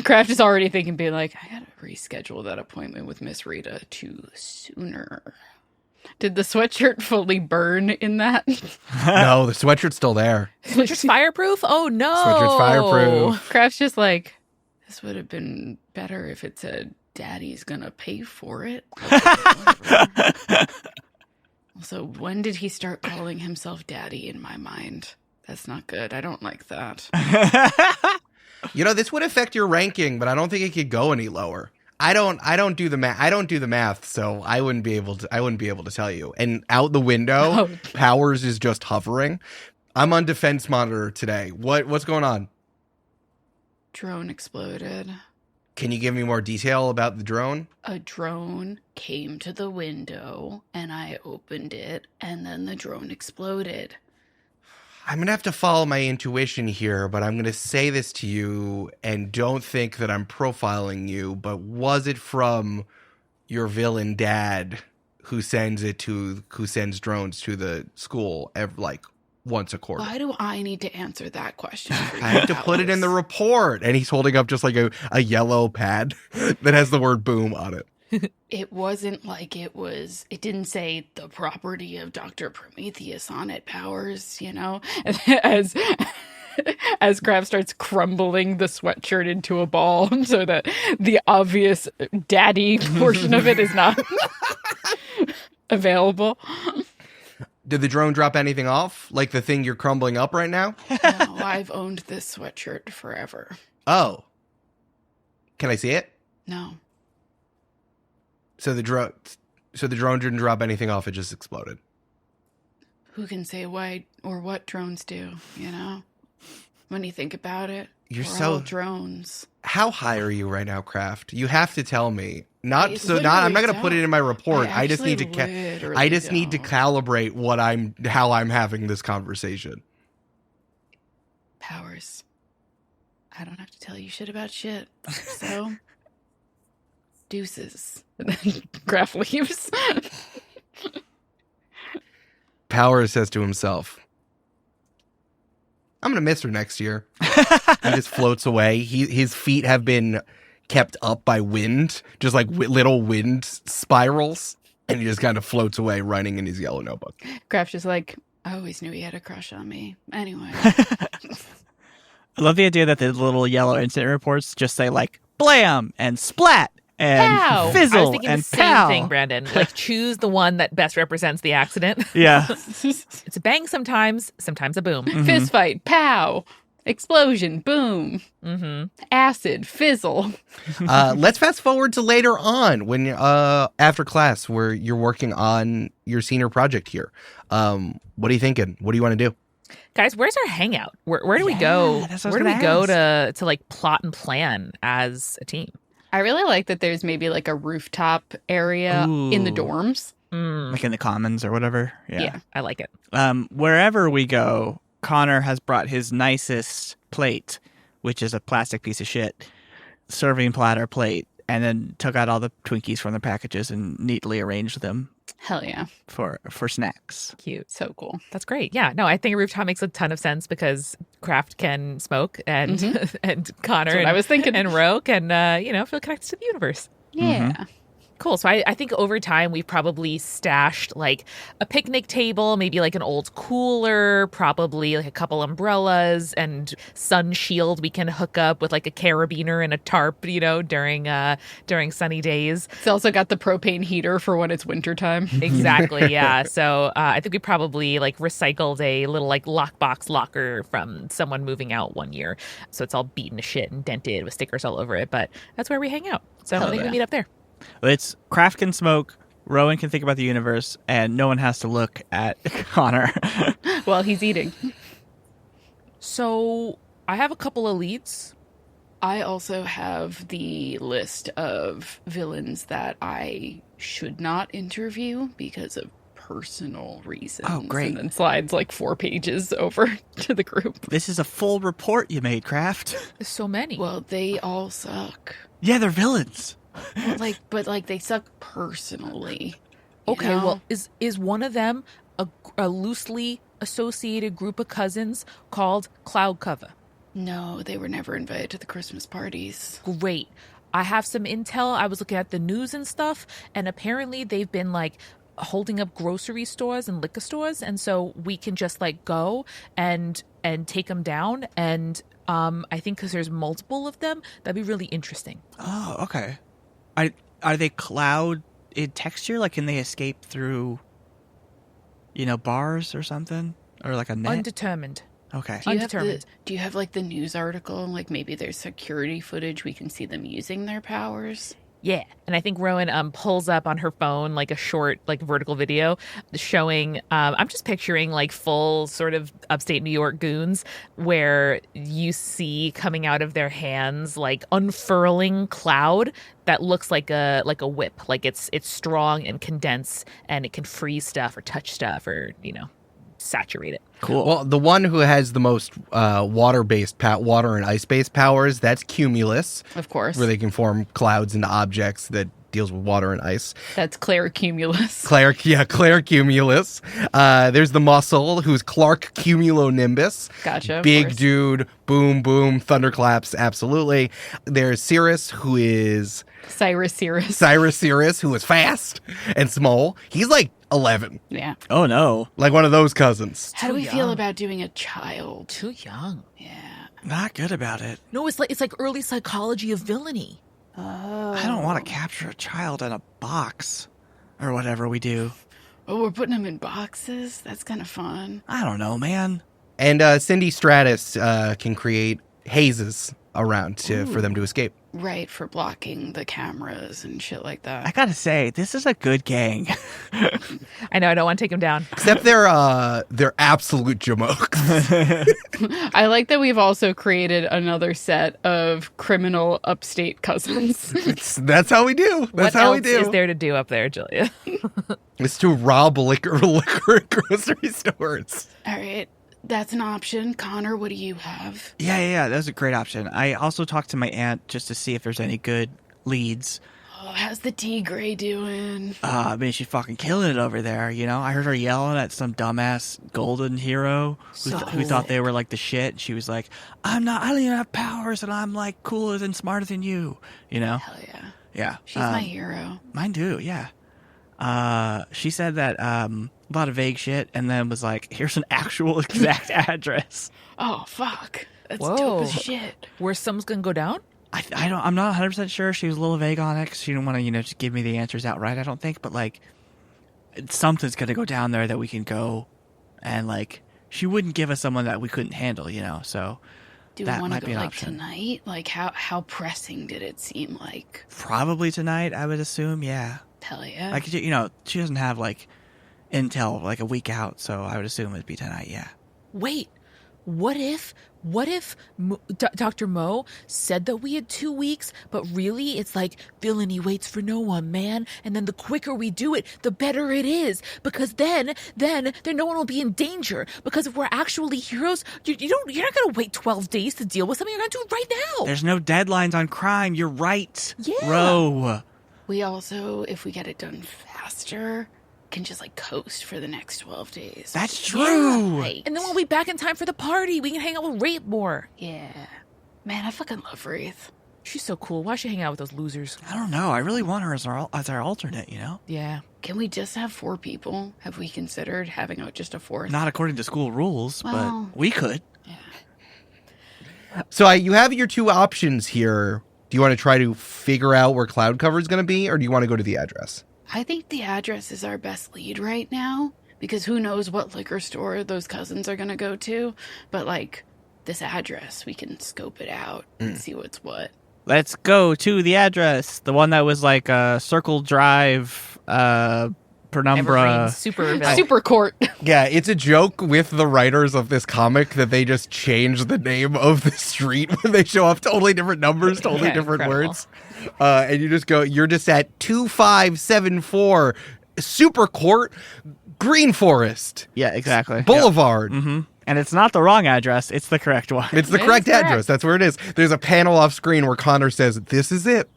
Kraft is already thinking, being like, I gotta reschedule that appointment with Miss Rita to sooner. Did the sweatshirt fully burn in that? No, the sweatshirt's still there. Sweatshirt's fireproof? Oh, no. Sweatshirt's fireproof. Kraft's just like, this would have been better if it said, Daddy's gonna pay for it. Also, when did he start calling himself Daddy in my mind? That's not good. I don't like that. You know, this would affect your ranking, but I don't think it could go any lower. I don't do the math, so I wouldn't be able to tell you. And out the window, Powers is just hovering. I'm on defense monitor today. What's going on? Drone exploded. Can you give me more detail about the drone? A drone came to the window and I opened it and then the drone exploded. I'm going to have to follow my intuition here, but I'm going to say this to you and don't think that I'm profiling you, but was it from your villain dad who sends drones to the school once a quarter? Why do I need to answer that question for you? I have to put it in the report. And he's holding up just like a yellow pad that has the word boom on it. It wasn't like it didn't say the property of Dr. Prometheus on it, Powers, you know? As Kraft starts crumbling the sweatshirt into a ball so that the obvious daddy portion of it is not available. Did the drone drop anything off? Like the thing you're crumbling up right now? No, I've owned this sweatshirt forever. Oh. Can I see it? No. So the drone didn't drop anything off, it just exploded. Who can say why or what drones do, you know? When you think about it, we're all drones. How high are you right now, Kraft? You have to tell me. I'm not going to put it in my report. I just need to calibrate how I'm having this conversation. Powers. I don't have to tell you shit about shit. So deuces. Kraft leaves. Powers says to himself, I'm going to miss her next year. He just floats away. His feet have been kept up by wind, just like little wind spirals. And he just kind of floats away running in his yellow notebook. Kraft's just like, I always knew he had a crush on me. Anyway. I love the idea that the little yellow incident reports just say like blam and splat and pow. Fizzle I was thinking and the same pow. thing, Brandon. Like, choose the one that best represents the accident. Yeah. It's a bang sometimes a boom. Fist fight, pow. Explosion, boom. Acid, fizzle. Let's fast forward to later on when after class where you're working on your senior project here. What are you thinking? What do you want to do? Guys, where's our hangout? Where do we go? that's what I Where do was we gonna go to like plot and plan as a team? I really like that there's maybe like a rooftop area in the Ooh. dorms. Like in the commons or whatever. Yeah. I like it. Wherever we go, Connor has brought his nicest plate, which is a plastic piece of shit, serving platter plate, and then took out all the Twinkies from the packages and neatly arranged them Hell yeah. for snacks. Cute. So cool. That's great. Yeah. No, I think a rooftop makes a ton of sense because Kraft can smoke and and Connor That's what I was thinking. and Ro can feel connected to the universe. Yeah. Cool. So I think over time we've probably stashed like a picnic table, maybe like an old cooler, probably like a couple umbrellas and sun shield we can hook up with like a carabiner and a tarp, during sunny days. It's also got the propane heater for when it's wintertime. Exactly. Yeah. So I think we probably like recycled a little like lockbox locker from someone moving out one year. So it's all beaten to shit and dented with stickers all over it. But that's where we hang out. So I think we meet up there. It's Craft can smoke, Rowan can think about the universe, and no one has to look at Connor. While he's eating. So I have a couple of leads. I also have the list of villains that I should not interview because of personal reasons. Oh, great. And then slides like 4 pages over to the group. This is a full report you made, Craft. There's so many. Well, they all suck. Yeah, they're villains. But they suck personally. Okay, you know? well, is one of them a loosely associated group of cousins called Cloud Cover? No, they were never invited to the Christmas parties. Great. I have some intel. I was looking at the news and stuff, and apparently they've been like holding up grocery stores and liquor stores, and so we can just like go and take them down. And I think because there's multiple of them, that'd be really interesting. Oh, okay. Are they cloud in texture? Like, can they escape through, bars or something? Or like a net? Undetermined. Okay. Do you have like the news article? Like maybe there's security footage we can see them using their powers? Yeah. And I think Rowan pulls up on her phone like a short like vertical video showing I'm just picturing like full sort of upstate New York goons where you see coming out of their hands like unfurling cloud that looks like a whip. Like it's strong and condensed and it can freeze stuff or touch stuff or saturate it. Cool. Well, the one who has the most water and ice-based powers, that's Cumulus. Of course. Where they can form clouds into objects that deals with water and ice. That's Claire Cumulus. Claire Cumulus. There's the Muscle, who's Clark Cumulonimbus. Gotcha. Big dude, boom, boom, thunderclaps, absolutely. There's Cirrus, who is... Cyrus, who is fast and small. He's like 11. Yeah. Oh, no. Like one of those cousins. How do we feel about doing a child? Too young. Yeah. Not good about it. No, it's like early psychology of villainy. I don't want to capture a child in a box or whatever we do. Oh, we're putting them in boxes? That's kind of fun. I don't know, man. And Cindy Stratus can create hazes around for them to escape. Right, for blocking the cameras and shit like that. I gotta say, this is a good gang. I know, I don't want to take him down. Except they're absolute jamokes. I like that we've also created another set of criminal upstate cousins. That's how we do. That's how we do. What else is there to do up there, Julia? It's to rob liquor at grocery stores. All right. That's an option. Connor, what do you have? Yeah. That's a great option. I also talked to my aunt just to see if there's any good leads. Oh, how's the Tigray doing? I mean, she's fucking killing it over there, I heard her yelling at some dumbass golden hero who thought they were like the shit. She was like, I don't even have powers and I'm like cooler and smarter than you, Hell yeah. Yeah. She's my hero. Mine too, yeah. She said that a lot of vague shit and then was like, here's an actual exact address. Oh, fuck. That's Whoa. dope as shit. Where someone's gonna go down? I'm not 100% sure. She was a little vague on it because she didn't want to, just give me the answers outright, I don't think. But, like, something's going to go down there that we can go. And, like, she wouldn't give us someone that we couldn't handle, so Do we that want might to be go, an like, option. tonight? Like, how pressing did it seem like? Probably tonight, I would assume, yeah. Hell yeah. Like, she doesn't have, like, intel, like, a week out. So I would assume it'd be tonight, yeah. Wait, what if Dr. Mo said that we had 2 weeks, but really it's like villainy waits for no one, man. And then the quicker we do it, the better it is. Because then no one will be in danger. Because if we're actually heroes, you're not going to wait 12 days to deal with something. You're going to do it right now. There's no deadlines on crime. You're right. Yeah. Ro. We also, if we get it done faster, can just like coast for the next 12 days. That's true. Right. And then we'll be back in time for the party. We can hang out with Rape more. Yeah. Man, I fucking love Wraith. She's so cool. Why is she hang out with those losers? I don't know. I really want her as our alternate, you know? Yeah. Can we just have 4 people? Have we considered having just a 4th? Not according to school rules, Well- but we could. So you have your 2 options here. Do you want to try to figure out where cloud cover is going to be, or do you want to go to the address? I think the address is our best lead right now, because who knows what liquor store those cousins are going to go to. But, like, this address, we can scope it out and see what's what. Let's go to the address. The one that was like Circle Drive, Evergreen Penumbra. Super court. Yeah, it's a joke with the writers of this comic that they just change the name of the street when they show up. Totally different numbers, totally Yeah, different incredible. words. And you just go, you're just at 2574 Super Court, Green Forest Yeah, exactly. Boulevard. Mm-hmm. And it's not the wrong address. It's the correct one. It's the It is correct correct. address. That's where it is. There's a panel off screen where Connor says, "This is it."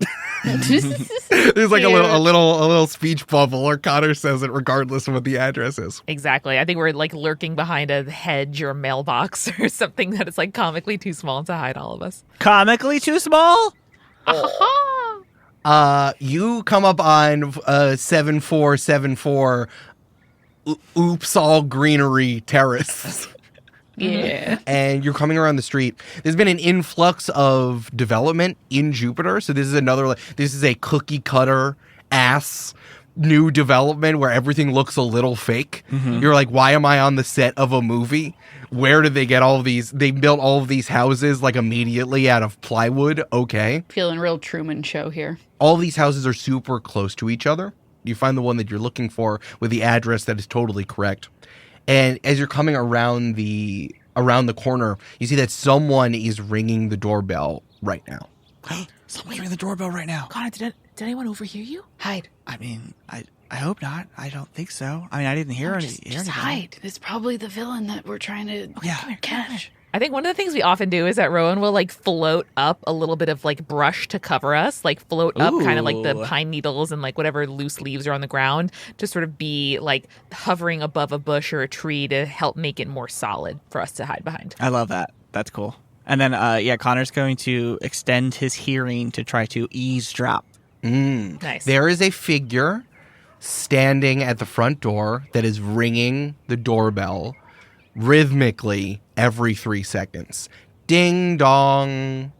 There's like a little speech bubble where Connor says it regardless of what the address is. Exactly. I think we're like lurking behind a hedge or mailbox or something that is like comically too small to hide all of us. Comically too small? You come up on 7474 Oops All Greenery Terrace. Yeah. And you're coming around the street. There's been an influx of development in Jupiter. So this is a cookie cutter ass new development where everything looks a little fake. You're like, why am I on the set of a movie? Where did they get all of these? They built all of these houses like immediately out of plywood. Okay. Feeling real Truman Show here. All these houses are super close to each other. You find the one that you're looking for with the address that is totally correct. And as you're coming around the corner, you see that someone is ringing the doorbell right now. Someone's ringing the doorbell right now. Connor, did anyone overhear you? Hide. I mean, I hope not. I don't think so. I mean, I didn't hear Just anything. hide. It's probably the villain that we're trying to catch. I think one of the things we often do is that Rowan will like float up a little bit of like brush to cover us, like float up kind of like the Ooh. pine needles and like whatever loose leaves are on the ground to sort of be like hovering above a bush or a tree to help make it more solid for us to hide behind. I love that. That's cool. And then, Connor's going to extend his hearing to try to eavesdrop. Nice. There is a figure standing at the front door that is ringing the doorbell rhythmically every 3 seconds. Ding dong.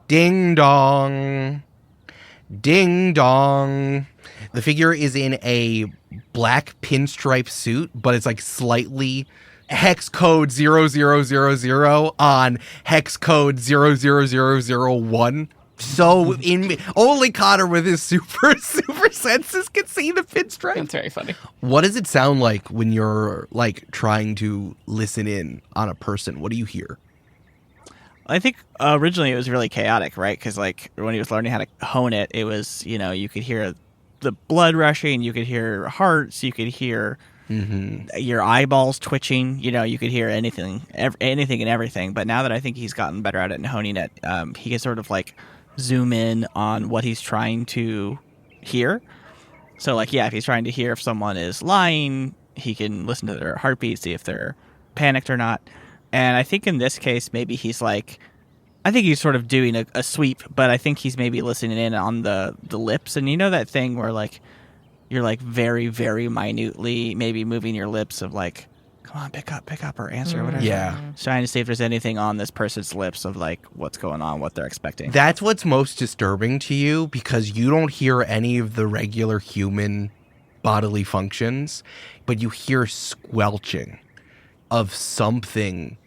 Ding dong. Ding dong. The figure is in a black pinstripe suit, but it's like slightly hex code 0000 on hex code 00001. So only Connor with his super senses can see the pinstripe. That's very funny. What does it sound like when you're like trying to listen in on a person? What do you hear? I think originally it was really chaotic, right? Because like when he was learning how to hone it, it was, you could hear the blood rushing, you could hear hearts, you could hear your eyeballs twitching, you could hear anything and everything. But now that I think he's gotten better at it and honing it, he can sort of like zoom in on what he's trying to hear. So like, if he's trying to hear if someone is lying, he can listen to their heartbeat, see if they're panicked or not. And I think in this case, maybe he's like, I think he's sort of doing a sweep, but I think he's maybe listening in on the lips. And you know that thing where like, you're like very, very minutely maybe moving your lips of like, come on, pick up or answer or whatever. Yeah. Trying to see if there's anything on this person's lips of like what's going on, what they're expecting. That's what's most disturbing to you because you don't hear any of the regular human bodily functions, but you hear squelching of something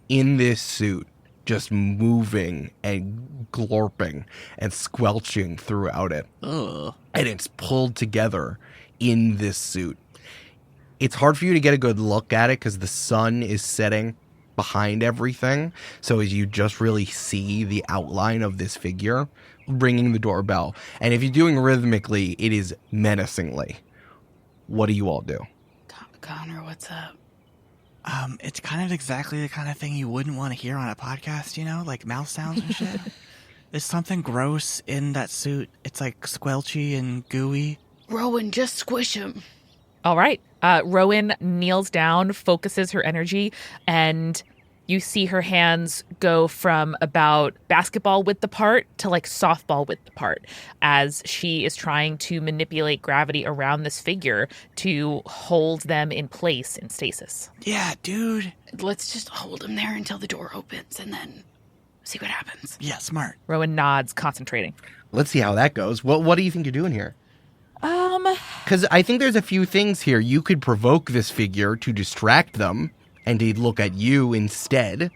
in this suit just moving and glorping and squelching throughout it. Ugh. And it's pulled together in this suit. It's hard for you to get a good look at it because the sun is setting behind everything. So as you just really see the outline of this figure ringing the doorbell. And if you're doing rhythmically, it is menacingly. What do you all do? Connor, what's up? It's kind of exactly the kind of thing you wouldn't want to hear on a podcast, like mouth sounds and shit. There's something gross in that suit. It's like squelchy and gooey. Rowan, just squish him. All right. Rowan kneels down, focuses her energy, and You see her hands go from about basketball width apart to like softball width apart as she is trying to manipulate gravity around this figure to hold them in place in stasis. Yeah, dude. Let's just hold him there until the door opens and then see what happens. Yeah, smart. Rowan nods, concentrating. Let's see how that goes. What do you think you're doing here? Because I think there's a few things here. You could provoke this figure to distract them, and he'd look at you instead.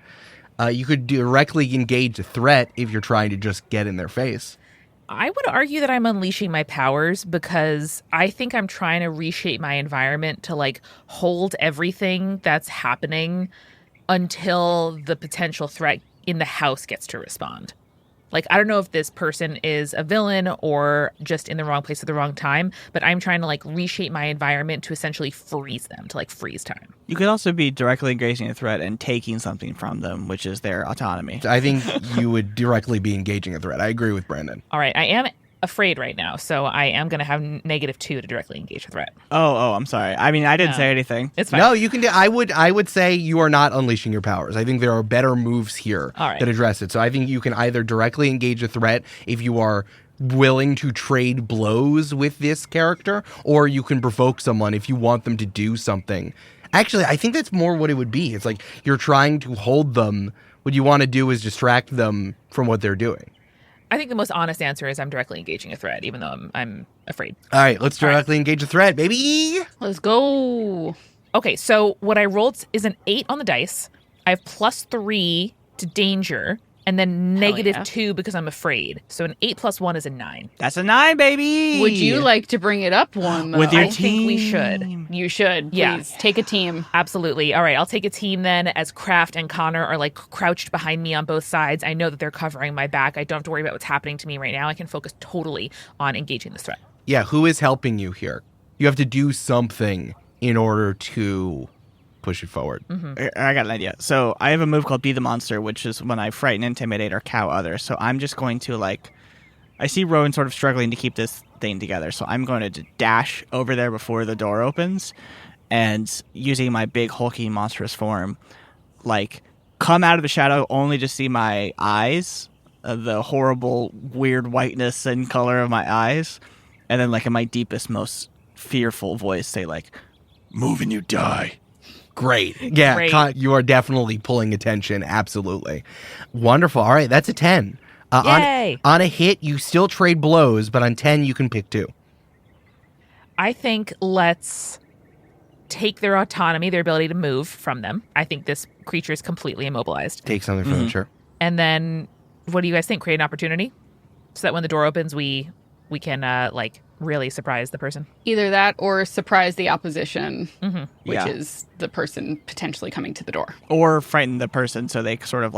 You could directly engage a threat if you're trying to just get in their face. I would argue that I'm unleashing my powers because I think I'm trying to reshape my environment to like hold everything that's happening until the potential threat in the house gets to respond. Like, I don't know if this person is a villain or just in the wrong place at the wrong time, but I'm trying to like reshape my environment to essentially freeze them, to like freeze time. You could also be directly engaging a threat and taking something from them, which is their autonomy. I think you would directly be engaging a threat. I agree with Brandon. All right, I am afraid right now, so I am going to have -2 to directly engage a threat. Oh, I'm sorry. I mean, I didn't say anything. It's fine. No, you can do. I would say you are not unleashing your powers. I think there are better moves here All right. that address it. So I think you can either directly engage a threat if you are willing to trade blows with this character, or you can provoke someone if you want them to do something. Actually, I think that's more what it would be. It's like you're trying to hold them. What you want to do is distract them from what they're doing. I think the most honest answer is I'm directly engaging a threat, even though I'm afraid. All right, let's directly engage a threat, baby. Let's go. Okay, so what I rolled is an 8 on the dice. I have +3 to danger, and then -2 because I'm afraid. So an 8 + 1 is a 9. That's a 9, baby. Would you like to bring it up one, though? With your I think we should. You should. Please. Yeah. Take a team. Absolutely. All right, I'll take a team then as Kraft and Connor are like crouched behind me on both sides. I know that they're covering my back. I don't have to worry about what's happening to me right now. I can focus totally on engaging this threat. Yeah, who is helping you here? You have to do something in order to push it forward. I got an idea. So I have a move called Be the Monster, which is when I frighten, intimidate, or cow others. So I'm just going to I see Rowan sort of struggling to keep this thing together. So I'm going to dash over there before the door opens and using my big hulking monstrous form, come out of the shadow only to see my eyes, the horrible weird whiteness and color of my eyes. And then in my deepest, most fearful voice say move and you die. Great. Yeah, Great. You are definitely pulling attention. Absolutely. Wonderful. All right, that's a 10. Yay! On a hit, you still trade blows, but on 10, you can pick 2. I think let's take their autonomy, their ability to move from them. I think this creature is completely immobilized. Take something from them, sure. And then what do you guys think? Create an opportunity so that when the door opens, we can really surprise the person. Either that or surprise the opposition, which Yeah. is the person potentially coming to the door. Or frighten the person so they sort of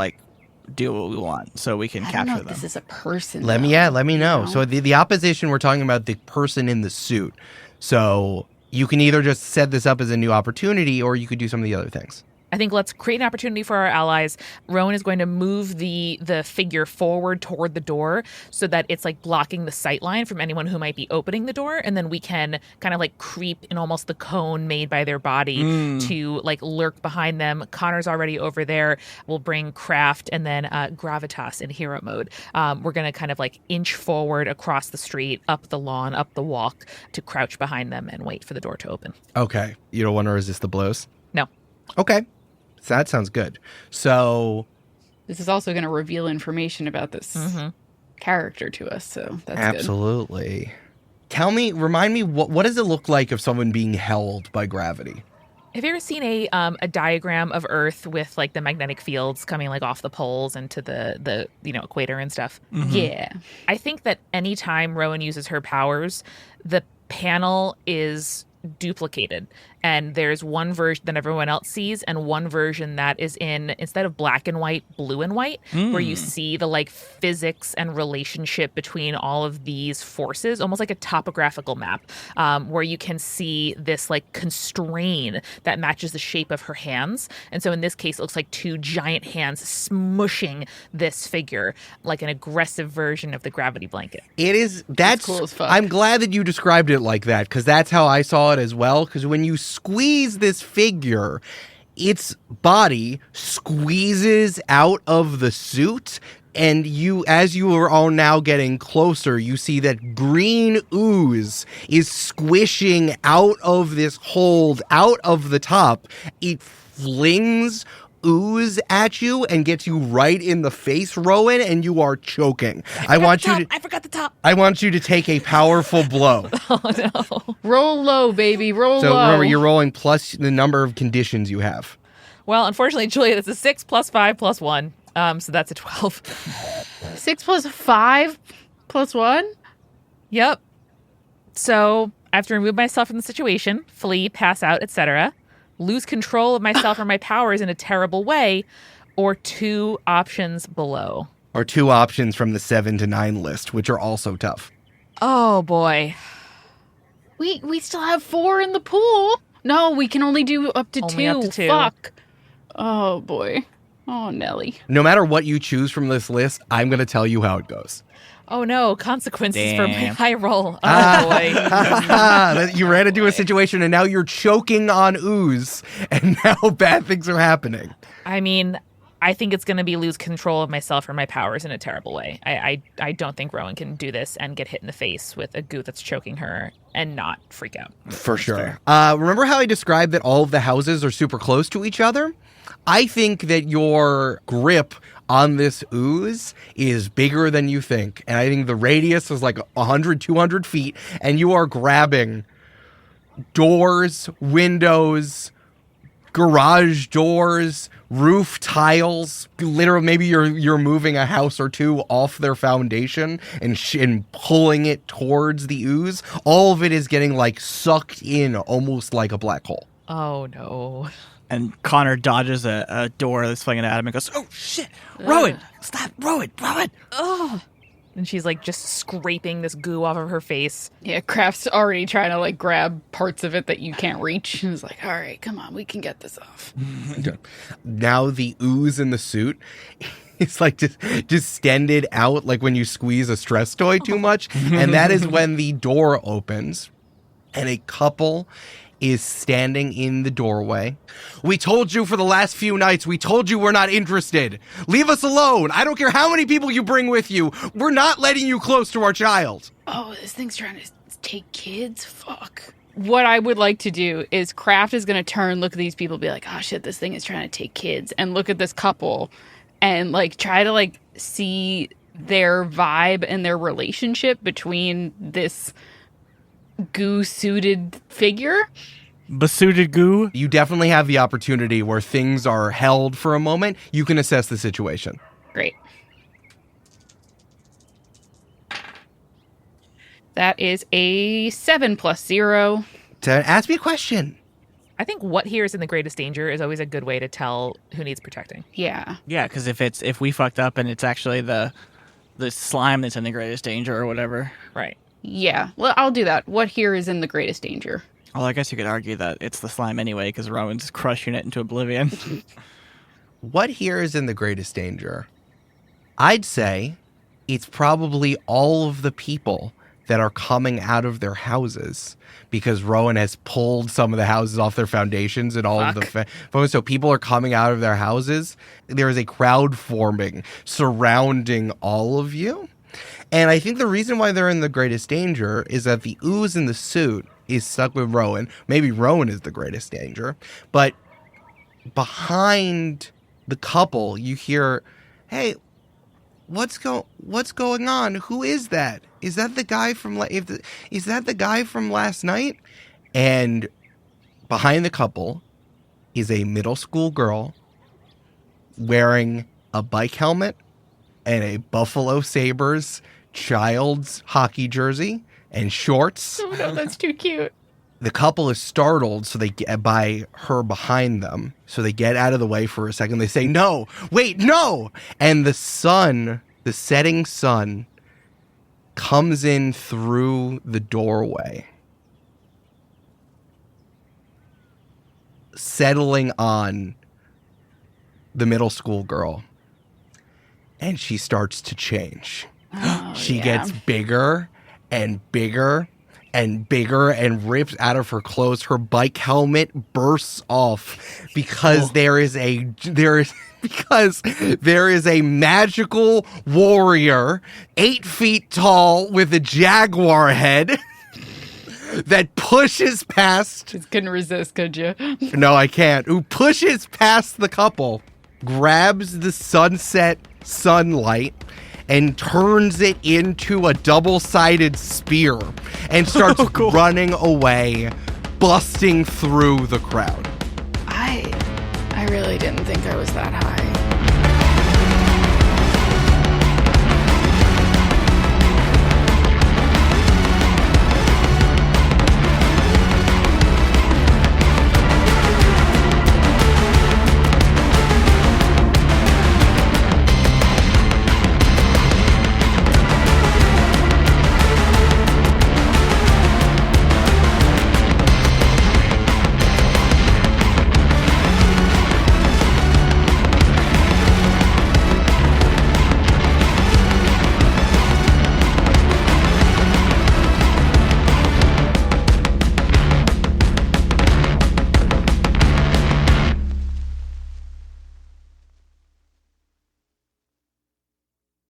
do what we want so we can I don't know capture if them. this is a person. Let me know. know? So the opposition, we're talking about the person in the suit. So you can either just set this up as a new opportunity, or you could do some of the other things. I think let's create an opportunity for our allies. Rowan is going to move the figure forward toward the door so that it's blocking the sight line from anyone who might be opening the door. And then we can kind of creep in almost the cone made by their body to lurk behind them. Connor's already over there. We'll bring Kraft and then Gravitas in hero mode. We're going to kind of inch forward across the street, up the lawn, up the walk to crouch behind them and wait for the door to open. Okay. You don't want to resist the blows? No. Okay. So that sounds good. So This is also going to reveal information about this character to us, so that's good. absolutely. Remind me, what does it look like of someone being held by gravity? Have you ever seen a diagram of Earth with the magnetic fields coming off the poles and to the equator and stuff? Yeah. I think that anytime Rowan uses her powers, the panel is duplicated, and there's one version that everyone else sees and one version that is instead of black and white, blue and white, where you see the physics and relationship between all of these forces, almost like a topographical map, where you can see this constrain that matches the shape of her hands. And so in this case, it looks like two giant hands smushing this figure like an aggressive version of the gravity blanket. That's cool as fuck. I'm glad that you described it like that, because that's how I saw it as well. Because when you squeeze this figure, its body squeezes out of the suit, and as you are all now getting closer, you see that green ooze is squishing out of this hold, out of the top. It flings ooze at you and gets you right in the face, Rowan, and you are choking. I forgot the top. I want you to take a powerful blow. Oh no. Roll low, baby. Roll So low. remember, you're rolling plus the number of conditions you have. Well, unfortunately, Julia, that's a 6 plus 5 plus 1. So that's a 12. 6 plus 5 plus 1? Yep. So I have to remove myself from the situation, flee, pass out, etc., lose control of myself or my powers in a terrible way, or 2 options below. Or 2 options from the 7 to 9 list, which are also tough. Oh boy. We still have 4 in the pool. No, we can only do up to 2. Only up to 2. Fuck. Oh boy. Oh, Nelly. No matter what you choose from this list, I'm going to tell you how it goes. Oh no, consequences for my Damn. high roll. Oh boy. You ran into a situation and now you're choking on ooze, and now bad things are happening. I mean, I think it's going to be lose control of myself or my powers in a terrible way. I don't think Rowan can do this and get hit in the face with a goo that's choking her and not freak out. For sure. Remember how I described that all of the houses are super close to each other? I think that your grip on this ooze is bigger than you think. And I think the radius is like 100, 200 feet. And you are grabbing doors, windows, garage doors, roof tiles. Literally, maybe you're moving a house or 2 off their foundation and pulling it towards the ooze. All of it is getting like sucked in almost like a black hole. Oh no. And Connor dodges a door that's flinging at him and goes, "Oh shit, Rowan, stop, Rowan." And she's like just scraping this goo off of her face. Yeah, Kraft's already trying to like grab parts of it that you can't reach. He's like, all right, come on, we can get this off. Now the ooze in the suit is like just distended out like when you squeeze a stress toy too much. And that is when the door opens and a couple is standing in the doorway. "We told you for the last few nights, we told you we're not interested. Leave us alone. I don't care how many people you bring with you. We're not letting you close to our child." Oh, this thing's trying to take kids? Fuck. What I would like to do is Kraft is going to turn, look at these people, be like, oh shit, this thing is trying to take kids, and look at this couple and like try to like see their vibe and their relationship between this goo-suited figure. Besuited goo. You definitely have the opportunity where things are held for a moment. You can assess the situation. Great. That is a 7 plus 0. To ask me a question. I think what here is in the greatest danger is always a good way to tell who needs protecting. Yeah. Yeah, because if we fucked up and it's actually the slime that's in the greatest danger or whatever. Right. Yeah. Well, I'll do that. What here is in the greatest danger? Well, I guess you could argue that it's the slime anyway, because Rowan's crushing it into oblivion. What here is in the greatest danger? I'd say it's probably all of the people that are coming out of their houses, because Rowan has pulled some of the houses off their foundations and all of the so people are coming out of their houses. There is a crowd forming surrounding all of you. And I think the reason why they're in the greatest danger is that the ooze in the suit is stuck with Rowan. Maybe Rowan is the greatest danger. But behind the couple, you hear, "Hey, what's going on? Who is that? Is that the guy from is that the guy from last night?" And behind the couple is a middle school girl wearing a bike helmet and a Buffalo Sabres child's hockey jersey and shorts. Oh no, that's too cute. The couple is startled, so they get by her behind them. So they get out of the way for a second. They say, "No, wait, no!" And the sun, the setting sun, comes in through the doorway, settling on the middle school girl. And she starts to change. Oh, She yeah. gets bigger and bigger and bigger and rips out of her clothes. Her bike helmet bursts off because there is a magical warrior 8 feet tall with a jaguar head that pushes past. Just couldn't resist, could you? No, I can't. Who pushes past the couple, grabs the sunset sunlight, and turns it into a double-sided spear and starts running away, busting through the crowd. I really didn't think I was that high.